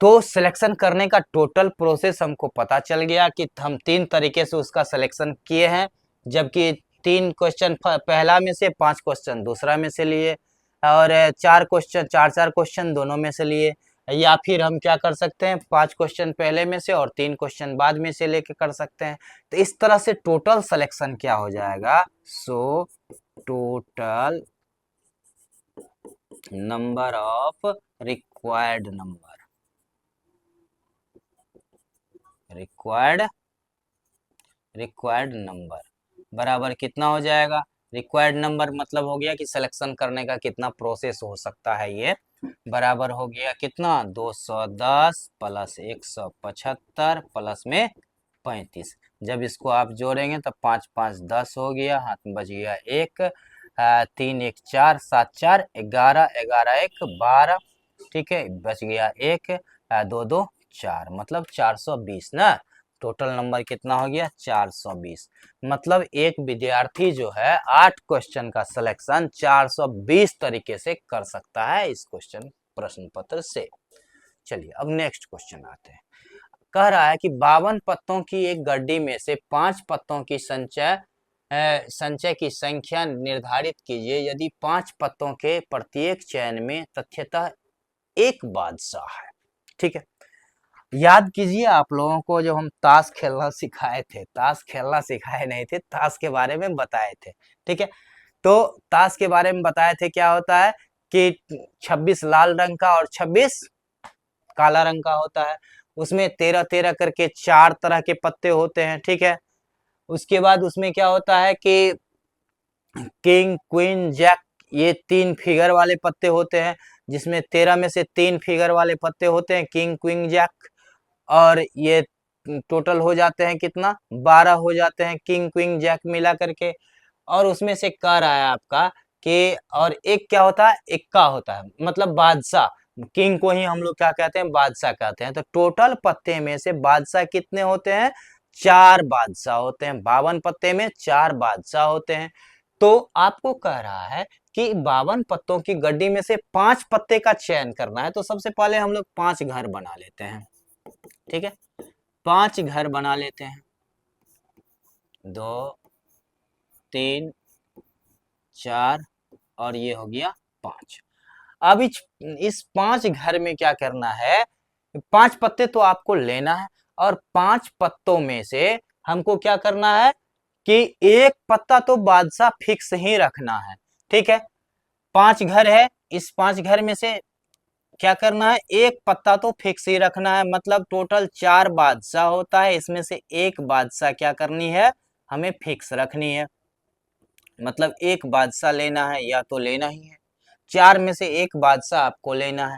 तो सिलेक्शन करने का टोटल प्रोसेस हमको पता चल गया कि हम 3 तरीके से उसका सिलेक्शन किए हैं, जबकि 3 क्वेश्चन पहला में से 5 क्वेश्चन दूसरा में से लिए, और 4 क्वेश्चन दोनों में से लिए, या फिर हम क्या कर सकते हैं 5 क्वेश्चन पहले में से और 3 क्वेश्चन बाद में से लेके कर सकते हैं। तो इस तरह से टोटल सिलेक्शन क्या हो जाएगा, so total number of required number बराबर कितना हो जाएगा, रिक्वायर्ड नंबर मतलब हो गया कि सिलेक्शन करने का कितना प्रोसेस हो सकता है, ये बराबर हो गया कितना 210 प्लस 175 प्लस में 35। जब इसको आप जोड़ेंगे तो 5 5 10 हो गया, हाथ में बच गया 1, 3 1 4 7 4 11 11 1 12, ठीक है बच गया 1, 2 2 4 मतलब 420 ना, टोटल नंबर कितना हो गया 420। मतलब एक विद्यार्थी जो है 8 क्वेश्चन का सिलेक्शन 420 तरीके से कर सकता है इस क्वेश्चन प्रश्न पत्र से। चलिए अब नेक्स्ट क्वेश्चन आते हैं। कह रहा है कि 52 पत्तों की एक गड्डी में से 5 पत्तों की संचय की संख्या निर्धारित कीजिए यदि 5 पत्तों के प्रत्येक चयन में तथ्यतः एक बादशाह है। ठीक है, याद कीजिए आप लोगों को जब हम ताश खेलना सिखाए थे, ताश खेलना सिखाए नहीं थे, ताश के बारे में बताए थे। ठीक है, तो ताश के बारे में बताए थे क्या होता है कि 26 लाल रंग का और 26 काला रंग का होता है, उसमें 13 13 करके 4 तरह के पत्ते होते हैं। ठीक है, उसके बाद उसमें क्या होता है कि किंग क्वीन जैक ये 3 फिगर वाले पत्ते होते हैं, जिसमें 13 में से 3 फिगर वाले पत्ते होते हैं किंग क्वीन जैक, और ये टोटल हो जाते हैं कितना 12 हो जाते हैं किंग क्वीन जैक मिला करके। और उसमें से कह रहा है आपका कि और एक क्या होता है इक्का होता है, मतलब बादशाह, किंग को ही हम लोग क्या कहते हैं बादशाह कहते हैं। तो टोटल पत्ते में से बादशाह कितने होते हैं 4 बादशाह होते हैं, 52 पत्ते में 4 बादशाह होते हैं। तो आपको कह रहा है कि 52 पत्तों की गड्डी में से 5 पत्ते का चयन करना है, तो सबसे पहले हम लोग 5 घर बना लेते हैं। ठीक है, 5 घर बना लेते हैं, 2 3 4 और ये हो गया 5। अब इस 5 घर में क्या करना है, 5 पत्ते तो आपको लेना है, और 5 पत्तों में से हमको क्या करना है कि एक पत्ता तो बादशाह फिक्स ही रखना है। ठीक है, 5 घर है, इस 5 घर में से क्या करना है एक पत्ता तो फिक्स ही रखना है, मतलब टोटल 4 बादशाह होता है, इसमें से एक बादशाह क्या करनी है हमें फिक्स रखनी है, मतलब एक बादशाह लेना है या तो लेना ही है, 4 में से एक बादशाह आपको लेना है।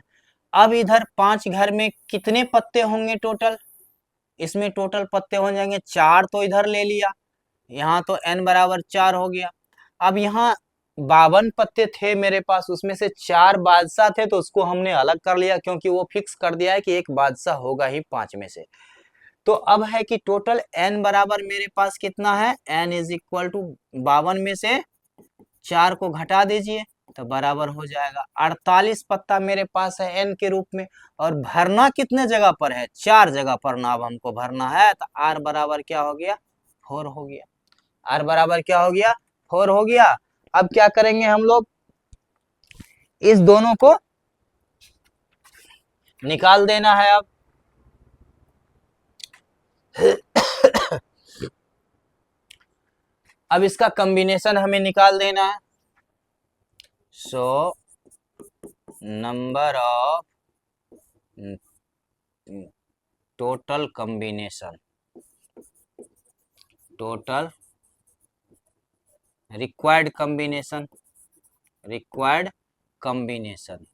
अब इधर 5 घर में कितने पत्ते होंगे टोटल, इसमें टोटल पत्ते हो जाएंगे 4, तो इधर ले लिया, यहाँ तो n बराबर 4 हो गया। अब यहाँ 52 पत्ते थे मेरे पास, उसमें से 4 बादशाह थे, तो उसको हमने अलग कर लिया क्योंकि वो फिक्स कर दिया है कि एक बादशाह होगा ही 5 में से। तो अब है कि टोटल n बराबर मेरे पास कितना है, n इज इक्वल टू 52 में से 4 को घटा दीजिए तो बराबर हो जाएगा 48 पत्ता मेरे पास है n के रूप में। और भरना कितने जगह पर है, 4 जगह पर नाम हमको भरना है, तो r बराबर क्या हो गया, 4 हो गया। r बराबर क्या हो गया, 4 हो गया। अब क्या करेंगे हम लोग, इस दोनों को निकाल देना है अब। अब इसका कॉम्बिनेशन हमें निकाल देना है। सो number of total combination, total required combination, required combination,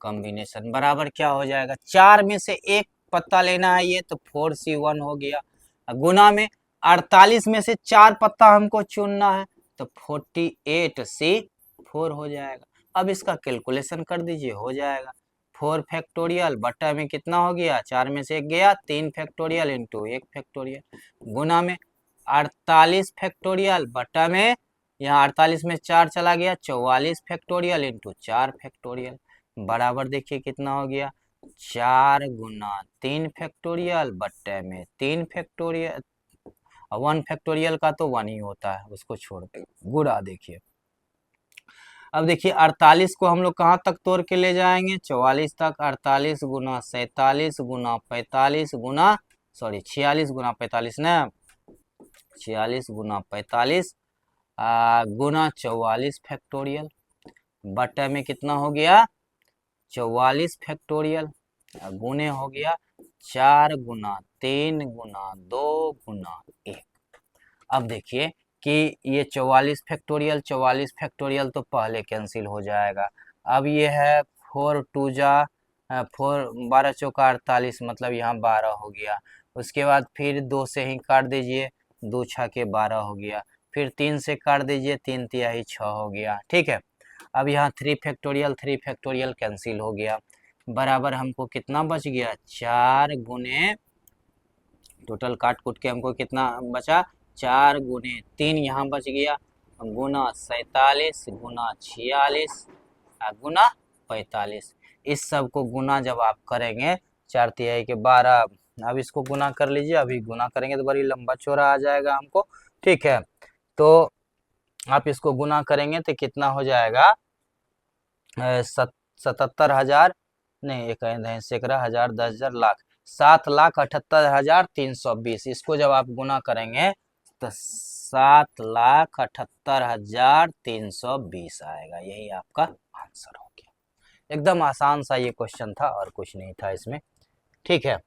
combination बराबर क्या हो जाएगा, 4 में से एक पत्ता लेना है ये, तो 4c1 हो गया। गुना में 48 में से 4 पत्ता हमको चुनना है, तो 48c4 हो जाएगा। अब इसका कैलकुलेशन कर दीजिए, हो जाएगा 4 फैक्टोरियल बटा में कितना हो गया, 4 में से एक गया, 3 फैक्टोरियल इंटू 1 फैक्टोरियल, गुना में 48 फैक्टोरियल बटा में, यहाँ 48 में 4 चला गया, 44 फैक्टोरियल इंटू 4 फैक्टोरियल, बराबर देखिए कितना हो गया, 4 गुना 3 फैक्टोरियल बट्टे में 3 फैक्टोरियल, 1 फैक्टोरियल का तो 1 ही होता है, उसको छोड़ के गुणा देखिए। अब देखिए 48 को हम लोग कहाँ तक तोड़ के ले जाएंगे, 44 तक। 48 गुना 47 गुना 45 गुना 46 गुना 45 ना, 46 गुना 45 गुना 44 फैक्टोरियल बटे में कितना हो गया, 44 फैक्टोरियल, गुने हो गया 4 गुना 3 गुना 2 गुना 1। अब देखिए कि ये 44 फैक्टोरियल तो पहले कैंसिल हो जाएगा। अब ये है 4 2 जा 4, 12 चौका 48, मतलब यहाँ 12 हो गया। उसके बाद फिर 2 से ही काट दीजिए, 2 छके 12 हो गया। फिर 3 से काट दीजिए, 3 तिहाई 6 हो गया। ठीक है, अब यहाँ 3 फैक्टोरियल कैंसिल हो गया, बराबर हमको कितना बच गया, 4 गुने, टोटल काट कुट के हमको कितना बचा, 4 गुने 3 यहाँ बच गया, गुना 47 गुना 46 गुना 45। इस सब को गुना जब आप करेंगे, 4 तिहाई के 12, अब इसको गुना कर लीजिए, अभी गुना करेंगे तो बड़ी लंबा चौड़ा आ जाएगा हमको। ठीक है, तो आप इसको गुना करेंगे तो कितना हो जाएगा, 77,000 नहीं, 1,00,000 10,000 लाख, 7,78,320। इसको जब आप गुना करेंगे तो 7,78,320 आएगा, यही आपका आंसर हो गया। एकदम आसान सा ये क्वेश्चन था और कुछ नहीं था इसमें। ठीक है,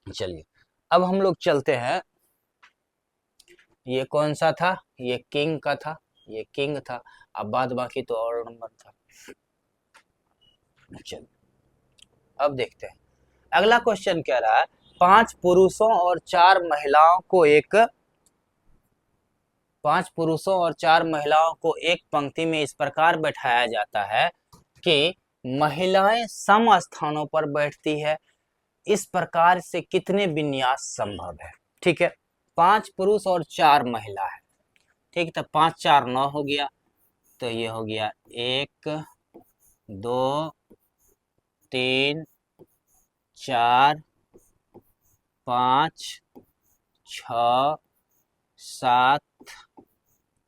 चलिए अब हम लोग चलते हैं, ये कौन सा था, ये किंग का था, ये किंग था, अब बाद बाकी तो और नंबर था। चलिए अब देखते हैं अगला क्वेश्चन कह रहा है, 5 पुरुषों और 4 महिलाओं को एक, 5 पुरुषों और 4 महिलाओं को एक पंक्ति में इस प्रकार बैठाया जाता है कि महिलाएं सम स्थानों पर बैठती है, इस प्रकार से कितने विन्यास संभव है। ठीक है, 5 पुरुष और 4 महिला है, ठीक, तो 5 4 9 हो गया, तो ये हो गया 1 2 3 4 5 6 7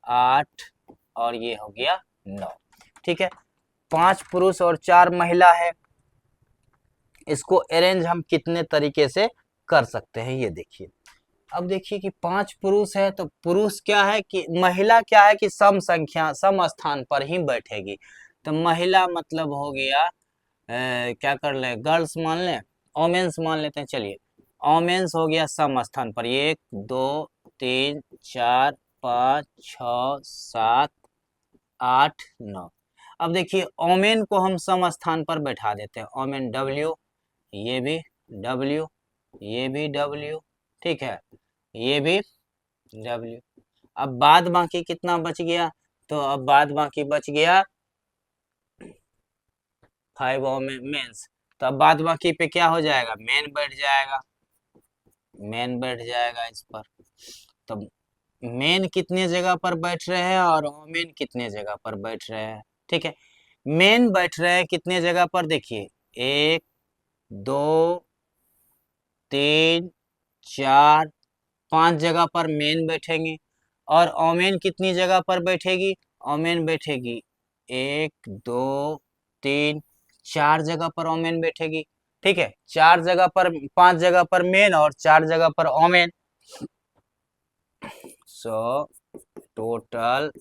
8 और ये हो गया 9। ठीक है, 5 पुरुष और 4 महिला है, इसको अरेंज हम कितने तरीके से कर सकते हैं ये देखिए। अब देखिए कि 5 पुरुष है, तो पुरुष क्या है कि महिला क्या है कि सम संख्या सम स्थान पर ही बैठेगी, तो महिला मतलब हो गया क्या कर ले, गर्ल्स मान लें, ओमेंस मान लेते हैं, चलिए ओमेंस हो गया सम स्थान पर, 1 2 3 4 5 6 7 8 9। अब देखिए ओमेन को हम सम स्थान पर बैठा देते हैं, ओमेन W, ये भी W, ये भी W, ठीक है, ये भी W। अब बाद बाकी कितना बच गया, तो अब बाद बाकी बच गया 5 मेंस। तो अब बाद बाकी पे क्या हो जाएगा, मेन बैठ जाएगा, मेन बैठ जाएगा इस पर। तो मेन कितने जगह पर बैठ रहे हैं और ओमेन कितने जगह पर बैठ रहे हैं, ठीक है। मेन बैठ रहे हैं कितने जगह पर, देखिए 1 2 3 4 5 जगह पर मेन बैठेंगे। और ओमेन कितनी जगह पर बैठेगी, ओमेन बैठेगी 1 2 3 4 जगह पर ओमेन बैठेगी, ठीक है। 4 जगह पर, 5 जगह पर मेन और 4 जगह पर women. So total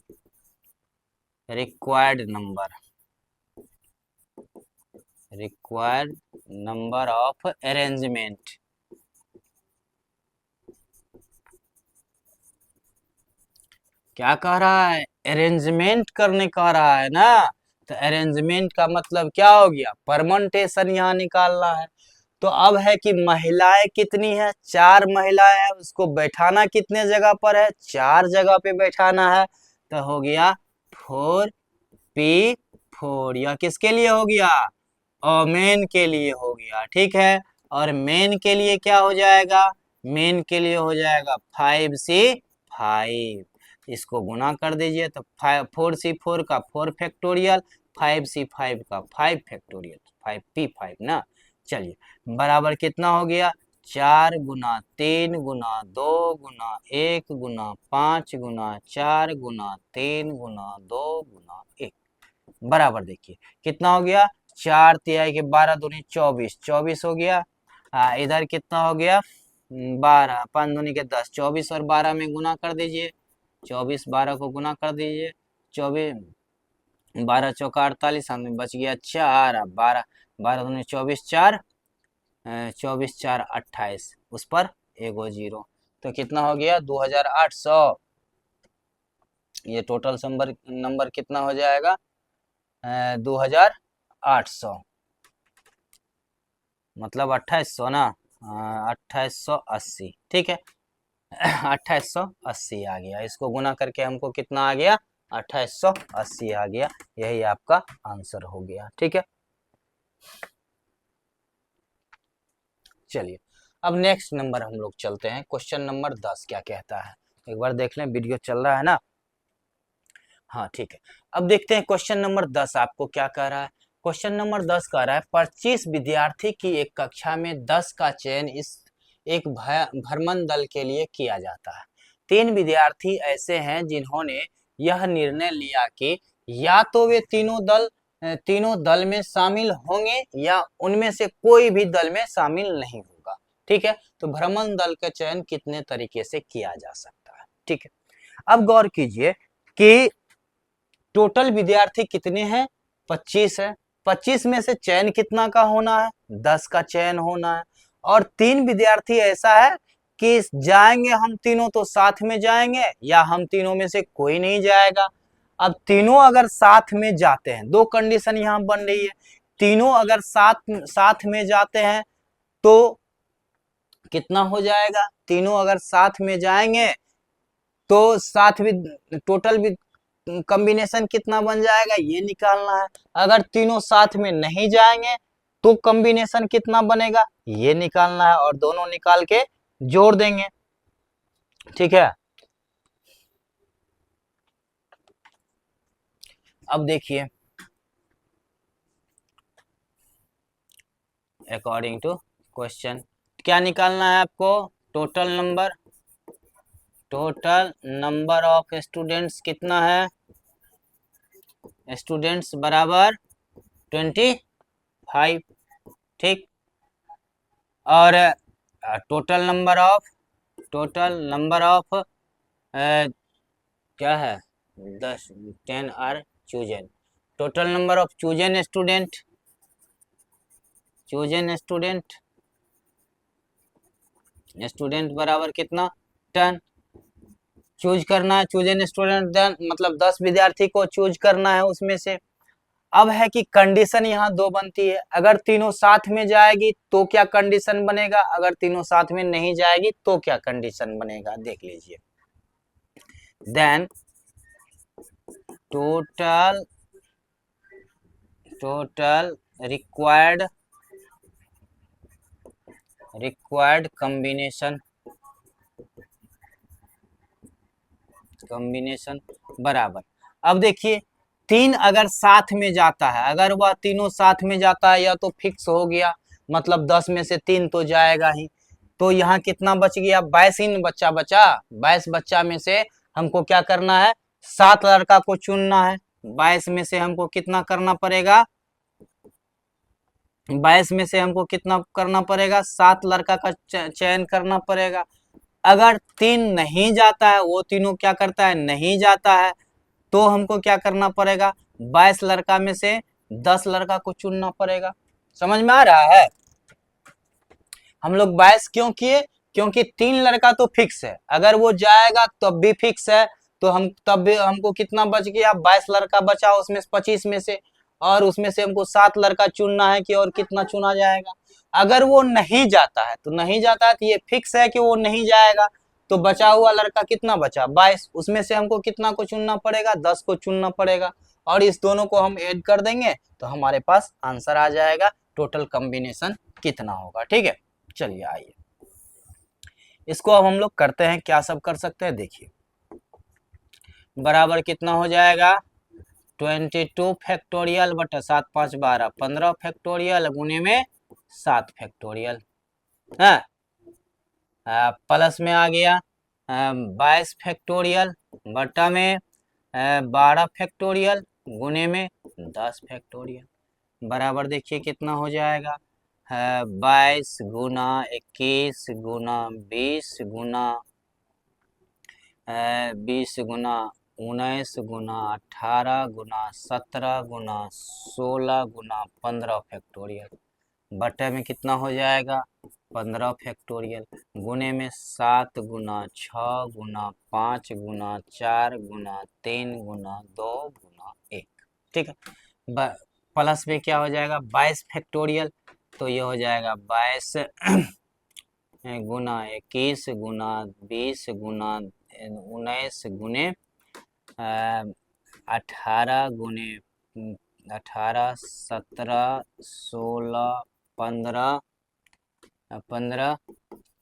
required number of arrangement, क्या कह रहा है, अरेंजमेंट करने कह रहा है ना। तो अरेंजमेंट का मतलब क्या हो गया, परमंटेशन यहाँ निकालना है। तो अब है कि महिलाएं कितनी है, 4 महिलाएं हैं, उसको बैठाना कितने जगह पर है, 4 जगह पे बैठाना है। तो हो गया 4p4, यह किसके लिए हो गया, और मेन के लिए हो गया, ठीक है। और मेन के लिए क्या हो जाएगा, मेन के लिए हो जाएगा 5c5, इसको गुना कर दीजिए तो 4c4 का 4 फैक्टोरियल, 5c5 का 5 फैक्टोरियल, 5p5 ना। चलिए बराबर कितना हो गया, 4 गुना 3 गुना 2 गुना 1 गुना 5 गुना 4 गुना 3 गुना 2 गुना 1, बराबर देखिए कितना हो गया, 4 तिहाई के 12 दूनी 24, 24 हो गया। इधर कितना हो गया, 12, 5 दूनी के 10, 24 और 12 में गुना कर दीजिए, 24 12 को गुना कर दीजिए, 24 12 चौका 48, हमें बच गया 4, 12 12 दूनी 24, 4 24 4 28, उस पर एगो जीरो, तो कितना हो गया 2800। ये टोटल नंबर कितना हो जाएगा, 2800, मतलब 2800 ना, 2880, ठीक है। 2880 आ गया, इसको गुना करके हमको कितना आ गया, 2880 आ गया, यही आपका आंसर हो गया, ठीक है। चलिए अब नेक्स्ट नंबर हम लोग चलते हैं, क्वेश्चन नंबर 10 क्या कहता है, एक बार देख लें, वीडियो चल रहा है ना, हाँ ठीक है। अब देखते हैं क्वेश्चन नंबर 10 आपको क्या कह रहा है। क्वेश्चन नंबर 10 कह रहा है 25 विद्यार्थी की एक कक्षा में 10 का चयन इस एक भ्रमण दल के लिए किया जाता है। 3 विद्यार्थी ऐसे हैं जिन्होंने यह निर्णय लिया कि या तो वे तीनों दल में शामिल होंगे या उनमें से कोई भी दल में शामिल नहीं होगा, ठीक है। तो भ्रमण दल का चयन कितने तरीके से किया जा सकता है, ठीक है। अब गौर कीजिए कि टोटल विद्यार्थी कितने हैं, 25 है, 25 में से चयन कितना का होना है, 10 का चयन होना है। और 3 विद्यार्थी ऐसा है कि जाएंगे हम तीनों तो साथ में जाएंगे या हम तीनों में से कोई नहीं जाएगा। अब तीनों अगर साथ में जाते हैं, दो कंडीशन यहाँ बन रही है, तीनों अगर साथ में जाते हैं तो कितना हो जाएगा, तीनों अगर साथ में जाएंगे तो साथ भी टोटल भी कॉम्बिनेशन कितना बन जाएगा ये निकालना है। अगर तीनों साथ में नहीं जाएंगे तो कॉम्बिनेशन कितना बनेगा ये निकालना है, और दोनों निकाल के जोड़ देंगे, ठीक है। अब देखिए अकॉर्डिंग टू क्वेश्चन क्या निकालना है आपको, टोटल नंबर ऑफ स्टूडेंट्स कितना है, स्टूडेंट्स बराबर 25, ठीक। और टोटल नंबर ऑफ क्या है 10 are chosen, total number of chosen student बराबर कितना 10, चूज करना है चूजन स्टूडेंट, मतलब 10 विद्यार्थी को चूज करना है उसमें से। अब है कि कंडीशन यहाँ दो बनती है, अगर तीनों साथ में जाएगी तो क्या कंडीशन बनेगा, अगर तीनों साथ में नहीं जाएगी तो क्या कंडीशन बनेगा, देख लीजिए। देन टोटल रिक्वायर्ड कॉम्बिनेशन बराबर। अब देखिए 3 अगर साथ में जाता है, अगर वह तीनों साथ में जाता है, या तो फिक्स हो गया, मतलब 10 में से 3 तो जाएगा ही। तो यहाँ कितना बच गया? 22 ही बच्चा बचा। 22 बच्चा में से हमको क्या करना है? 7 लड़का को चुनना है। 22 में से हमको कितना करना पड़ेगा? 22 में से हमको कितना करना पड़ेगा? 7 लड़का का चयन करना पड़ेगा। अगर 3 नहीं जाता है, वो तीनों क्या करता है? नहीं जाता है, तो हमको क्या करना पड़ेगा? 22 लड़का में से 10 लड़का को चुनना पड़ेगा। समझ में आ रहा है? हम लोग 22 क्यों किए? क्योंकि 3 लड़का तो फिक्स है, अगर वो जाएगा तब भी फिक्स है, तो हम तब भी हमको कितना बच गया? 22 लड़का बचा, उसमें 25 में से, और उसमें से हमको 7 लड़का चुनना है कि और कितना चुना जाएगा। अगर वो नहीं जाता है तो नहीं जाता है, तो ये फिक्स है कि वो नहीं जाएगा, तो बचा हुआ लड़का कितना बचा? 22। उसमें से हमको कितना को चुनना पड़ेगा? 10 को चुनना पड़ेगा, और इस दोनों को हम ऐड कर देंगे तो हमारे पास आंसर आ जाएगा टोटल कॉम्बिनेशन कितना होगा। ठीक है, चलिए आइए इसको अब हम लोग करते हैं। क्या सब कर सकते हैं देखिए, बराबर कितना हो जाएगा? 22 फैक्टोरियल बटा 7 5 12, 15 फैक्टोरियल गुने में 7 फैक्टोरियल है, प्लस में आ गया 22 फैक्टोरियल बटा में 12 फैक्टोरियल गुने में 10 फैक्टोरियल, बराबर देखिए कितना हो जाएगा? 22 गुना 21 गुना 20 गुना 20 गुना 19 गुना 18 गुना 17 गुना 16 गुना 15 फैक्टोरियल, बटे में कितना हो जाएगा? 15 फैक्टोरियल गुने में 7 गुना 6 गुना 5 गुना 4 गुना 3 गुना 2 गुना 1। ठीक है, प्लस में क्या हो जाएगा? 22 फैक्टोरियल, तो ये हो जाएगा 22 गुना 21 गुना 20 गुना 19 गुने 18 गुने 18 17 16 15 15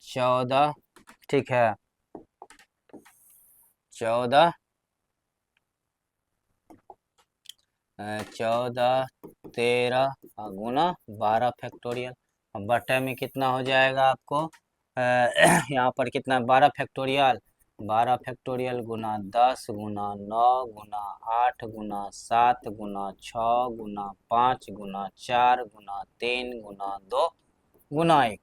14, ठीक है 14 14 13 गुना 12 फैक्टोरियल, बटे में कितना हो जाएगा आपको? यहाँ पर कितना? 12 फैक्टोरियल, 12 फैक्टोरियल गुना 10 गुना 9 गुना 8 गुना 7 गुना 6 गुना 5 गुना 4 गुना 3 गुना 2 गुना 1।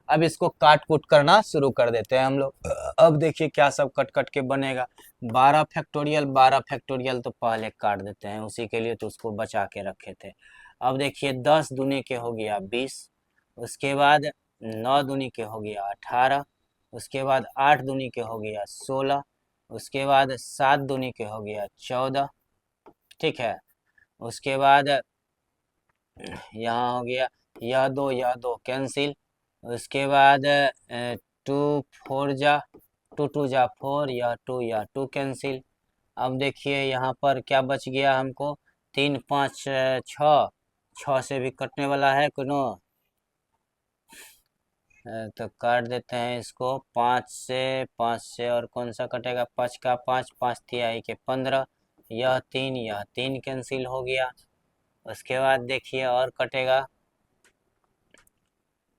अब इसको काट कूट करना शुरू कर देते हैं हम लोग। अब देखिए क्या सब कट कट के बनेगा। 12 फैक्टोरियल, 12 फैक्टोरियल तो पहले काट देते हैं, उसी के लिए तो उसको बचा के रखे थे। अब देखिए 10 दूनी के हो गया 20, उसके बाद 9 दूनी के हो गया 18, उसके बाद 8 दूनी के हो गया 16, उसके बाद 7 दूनी के हो गया 14, ठीक है। उसके बाद यहाँ हो गया यह दो कैंसिल, उसके बाद 2 4 जा 2 2 जा 4, या 2 कैंसिल। अब देखिए यहाँ पर क्या बच गया हमको? 3 5 6, 6 से भी कटने वाला है कोनो, तो काट देते हैं इसको। 5 से और कौन सा कटेगा? 5 का 5, 5 तिहाई के 15, यह 3 कैंसिल हो गया। उसके बाद देखिए और कटेगा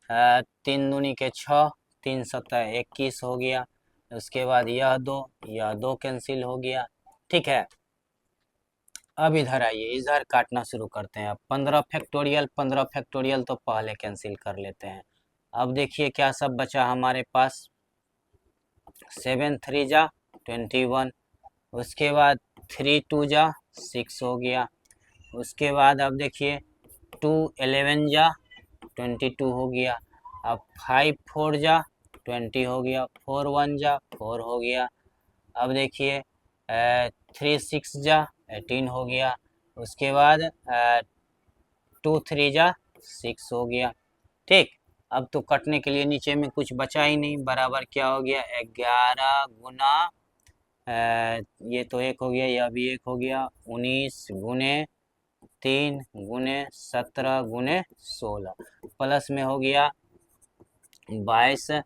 3 दूनी के 6, 3 सत्ता 21 हो गया। उसके बाद यह दो कैंसिल हो गया, ठीक है। अब इधर आइए, इधर काटना शुरू करते हैं। अब 15 फैक्टोरियल, 15 फैक्टोरियल तो पहले कैंसिल कर लेते हैं। अब देखिए क्या सब बचा हमारे पास। 7 3 जा 21, उसके बाद 3 2 जा 6 हो गया। उसके बाद अब देखिए 2 11 जा 22 हो गया। अब 5 4 जा 20 हो गया, 4 1 जा 4 हो गया। अब देखिए 3 6 जा 18 हो गया। उसके बाद 2 3 जा 6 हो गया, ठीक। अब तो कटने के लिए नीचे में कुछ बचा ही नहीं, बराबर क्या हो गया? 11 गुना ये तो 1 हो गया, यह भी 1 हो गया। 19 गुने 3 गुने 17 गुने 16 प्लस में हो गया 22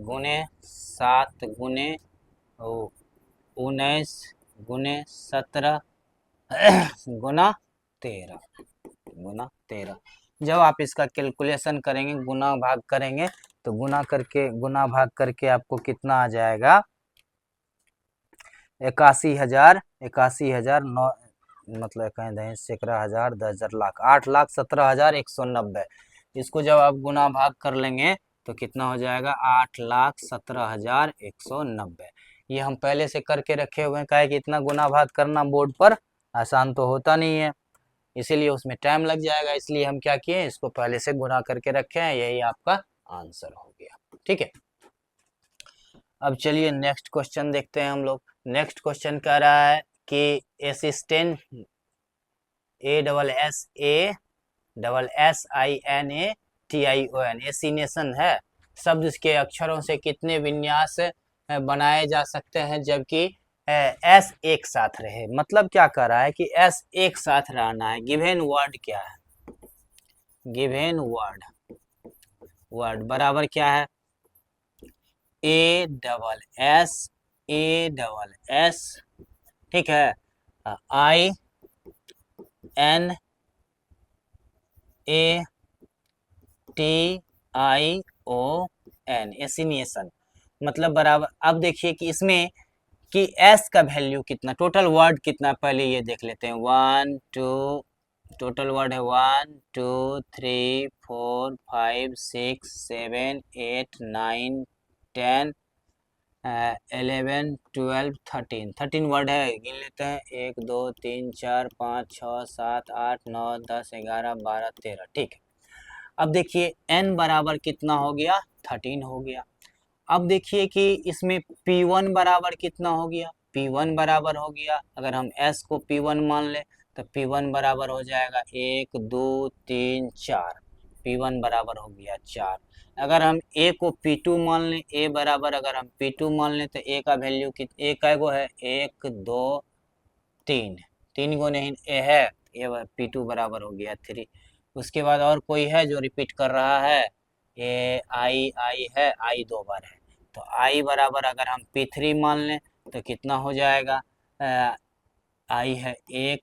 गुने 7 गुने 19 गुने 17 गुना 13 जब आप इसका कैलकुलेशन करेंगे, गुना भाग करेंगे, तो गुना भाग करके आपको कितना आ जाएगा? 81,000 81,009 मतलब कहें 11,000 10,000 लाख 8,17,190। इसको जब आप गुना भाग कर लेंगे तो कितना हो जाएगा? 8,17,190। ये हम पहले से करके रखे हुए हैं, काहे कि इतना गुना भाग करना बोर्ड पर आसान तो होता नहीं है, इसीलिए उसमें टाइम लग जाएगा, इसलिए हम क्या किए, इसको पहले से गुना करके रखे हैं। यही आपका आंसर हो गया। ठीक है, अब चलिए नेक्स्ट क्वेश्चन देखते हैं हम लोग। नेक्स्ट क्वेश्चन कह रहा है कि असिस्टेंट ASSINATION एसिनेशन है शब्द के अक्षरों से कितने विन्यास बनाए जा सकते हैं जबकि एस एक साथ रहे। मतलब क्या कह रहा है कि एस एक साथ रहना है। गिवन वर्ड क्या है? गिवन वर्ड बराबर क्या है? ASS ठीक है, INATION एसिनेशन मतलब बराबर। अब देखिए कि इसमें कि एस का वैल्यू कितना, टोटल वर्ड कितना, पहले ये देख लेते हैं। 1 2 टोटल वर्ड है 1 2 3 4 5 6 7 8 9 10 11 12 13 वर्ड है। गिन लेते हैं 1 2 3 4 5 6 7 8 9 10 11 12 13। ठीक है, अब देखिए n बराबर कितना हो गया? 13 हो गया। अब देखिए कि इसमें P1 बराबर कितना हो गया? P1 बराबर हो गया, अगर हम S को P1 मान ले तो P1 बराबर हो जाएगा 1 2 3 4। P1 बराबर हो गया 4। अगर हम A को P2 मान लें, A बराबर अगर हम P2 मान लें तो A का वैल्यू A का वो है 1 2 3, 3 गो नहीं A है, A P2 बराबर हो गया 3। उसके बाद और कोई है जो रिपीट कर रहा है? ये आई है, आई 2 बार है, तो आई बराबर अगर हम P3 मान लें तो कितना हो जाएगा? आई है 1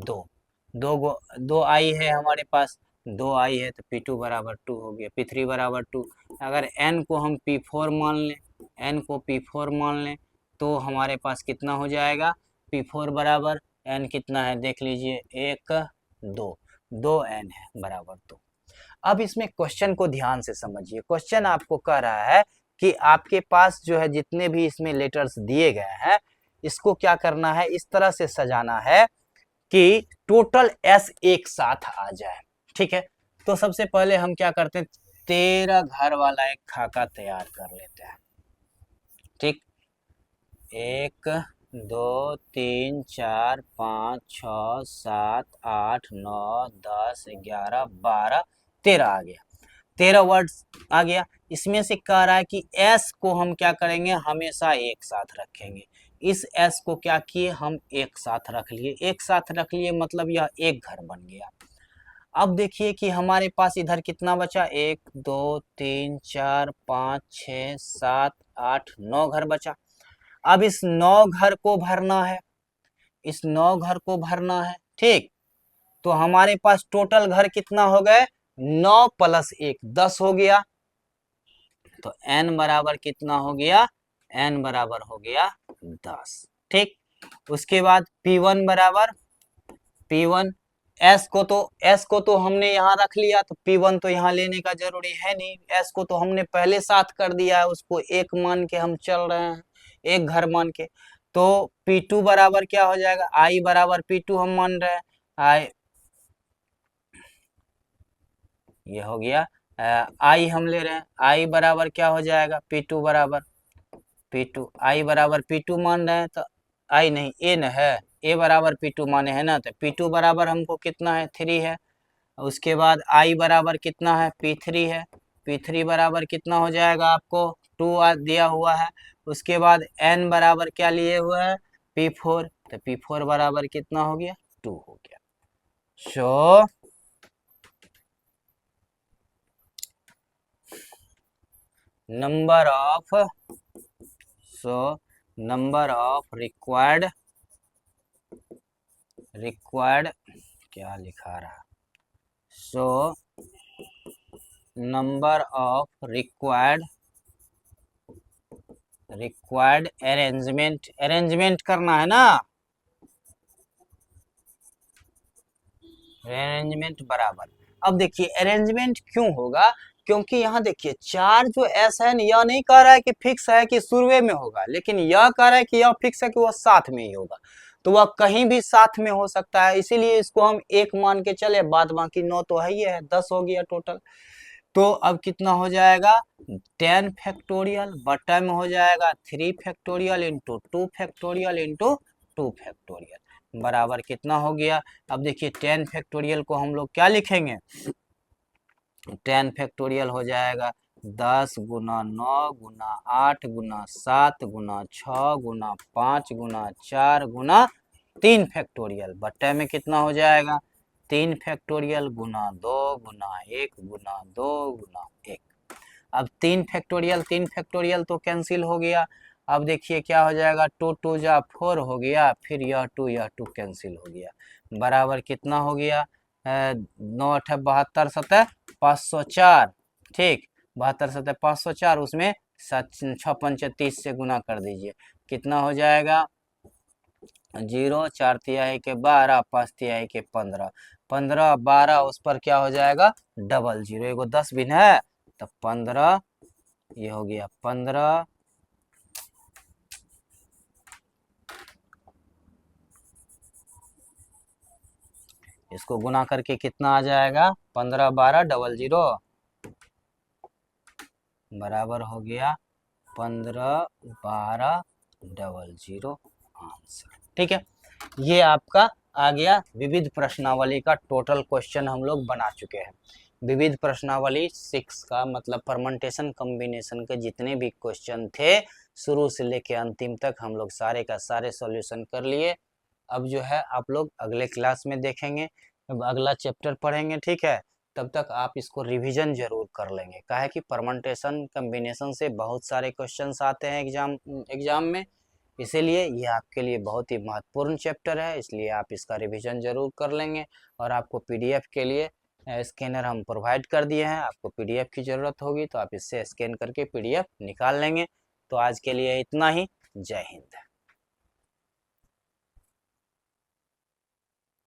2 दो आई है हमारे पास, 2 आई है तो P2 बराबर 2 हो गया, P3 बराबर 2। अगर n को हम P4 मान लें, n को P4 मान लें तो हमारे पास कितना हो जाएगा? P4 बराबर n कितना है देख लीजिए, 1 2 2n है बराबर 2। अब इसमें क्वेश्चन को ध्यान से समझिए। क्वेश्चन आपको कह रहा है कि आपके पास जो है जितने भी इसमें लेटर्स दिए गए हैं, इसको क्या करना है? इस तरह से सजाना है कि टोटल एस एक साथ आ जाए। ठीक है, तो सबसे पहले हम क्या करते हैं, 13 घर वाला एक खाका तैयार कर लेते हैं। ठीक, 1 2 3 4 5 6 7 8 9 10 11 12 13 आ गया, 13 वर्ड्स आ गया। इसमें से कह रहा है कि एस को हम क्या करेंगे? हमेशा एक साथ रखेंगे। इस एस को क्या किए? हम एक साथ रख लिए। एक साथ रख लिए मतलब यह एक घर बन गया। अब देखिए कि हमारे पास इधर कितना बचा? 1 2 3 4 5 6 7 8 9 घर बचा। अब इस 9 घर को भरना है, इस 9 घर को भरना है। ठीक, तो हमारे पास टोटल घर कितना हो गए? 9 प्लस 1 10 हो गया। तो n बराबर कितना हो गया? n बराबर हो गया 10। ठीक, उसके बाद P1 बराबर P1 S को तो हमने यहाँ रख लिया, तो P1 तो यहाँ लेने का जरूरी है नहीं। S को तो हमने पहले साथ कर दिया है, उसको एक मान के हम चल रहे हैं, एक घर मान के। तो P2 बराबर क्या हो जाएगा? I बराबर P2 हम मान रहे हैं, I ये हो गया, आई हम ले रहे हैं, आई बराबर क्या हो जाएगा? P2 बराबर P2, आई बराबर P2 मान रहे हैं तो आई नहीं ए न है, ए बराबर P2 माने है ना, तो P2 बराबर हमको कितना है? 3 है। उसके बाद आई बराबर कितना है? P3 है। P3 बराबर कितना हो जाएगा आपको? 2 दिया हुआ है। उसके बाद n बराबर क्या लिए हुआ है, P4, तो P4 बराबर कितना हो गया, 2 हो गया। सो नंबर ऑफ रिक्वायर्ड क्या लिखा रहा, सो नंबर ऑफ रिक्वायर्ड अरेंजमेंट करना है ना, अरेंजमेंट बराबर। अब देखिए अरेंजमेंट क्यों होगा, क्योंकि यहाँ देखिए चार जो एस है यह नहीं कह रहा है कि फिक्स है कि शुरू में होगा, लेकिन यह कह रहा है कि यह फिक्स है कि वह साथ में ही होगा, तो वह कहीं भी साथ में हो सकता है, इसीलिए इसको हम एक मान के चले, बाद बाकी 9 तो है ही है, 10 हो गया टोटल। तो अब कितना हो जाएगा, 10 फैक्टोरियल बटा में हो जाएगा 3 factorial into 2 factorial into 2 factorial बराबर कितना हो गया। अब देखिए 10 फैक्टोरियल को हम लोग क्या लिखेंगे, 10 फैक्टोरियल हो जाएगा 10 गुना 9 गुना 8 गुना 7 गुना 6 गुना 5 गुना 4 गुना 3 फैक्टोरियल बटे में कितना हो जाएगा, 3 फैक्टोरियल गुना 2 गुना 1 गुना 2 गुना 1। अब 3 फैक्टोरियल तो कैंसिल हो गया। अब देखिए क्या हो जाएगा, 2 2 जा 4 हो गया, फिर यह 2 कैंसिल हो गया, बराबर कितना हो गया, 9 8 72 7 504, ठीक, 72 7 504, उसमें 6 5 30 से गुना कर दीजिए, कितना हो जाएगा, 0 4 तिहाई के 12 5 तिहाई के 15 15 12, उस पर क्या हो जाएगा, डबल जीरो, एगो 10 भी है, तो 15, ये हो गया 15, इसको गुना करके कितना आ जाएगा, 15 12 डबल जीरो बराबर हो गया 15 12 डबल जीरो आंसर। ठीक है, ये आपका आ गया विविध प्रश्नावली का टोटल क्वेश्चन हम लोग बना चुके हैं। विविध प्रश्नावली 6 का मतलब परमेंटेशन कॉम्बिनेशन के जितने भी क्वेश्चन थे शुरू से लेके अंतिम तक हम लोग सारे का सारे सॉल्यूशन कर लिए। अब जो है आप लोग अगले क्लास में देखेंगे, अब अगला चैप्टर पढ़ेंगे, ठीक है, तब तक आप इसको रिवीजन जरूर कर लेंगे, काहे कि परमेंटेशन कॉम्बिनेशन से बहुत सारे क्वेश्चंस आते हैं एग्जाम में, इसीलिए ये आपके लिए बहुत ही महत्वपूर्ण चैप्टर है, इसलिए आप इसका रिवीजन जरूर कर लेंगे। और आपको पीडीएफ के लिए स्कैनर हम प्रोवाइड कर दिए हैं, आपको पीडीएफ की ज़रूरत होगी तो आप इससे स्कैन करके पीडीएफ निकाल लेंगे। तो आज के लिए इतना ही, जय हिंद।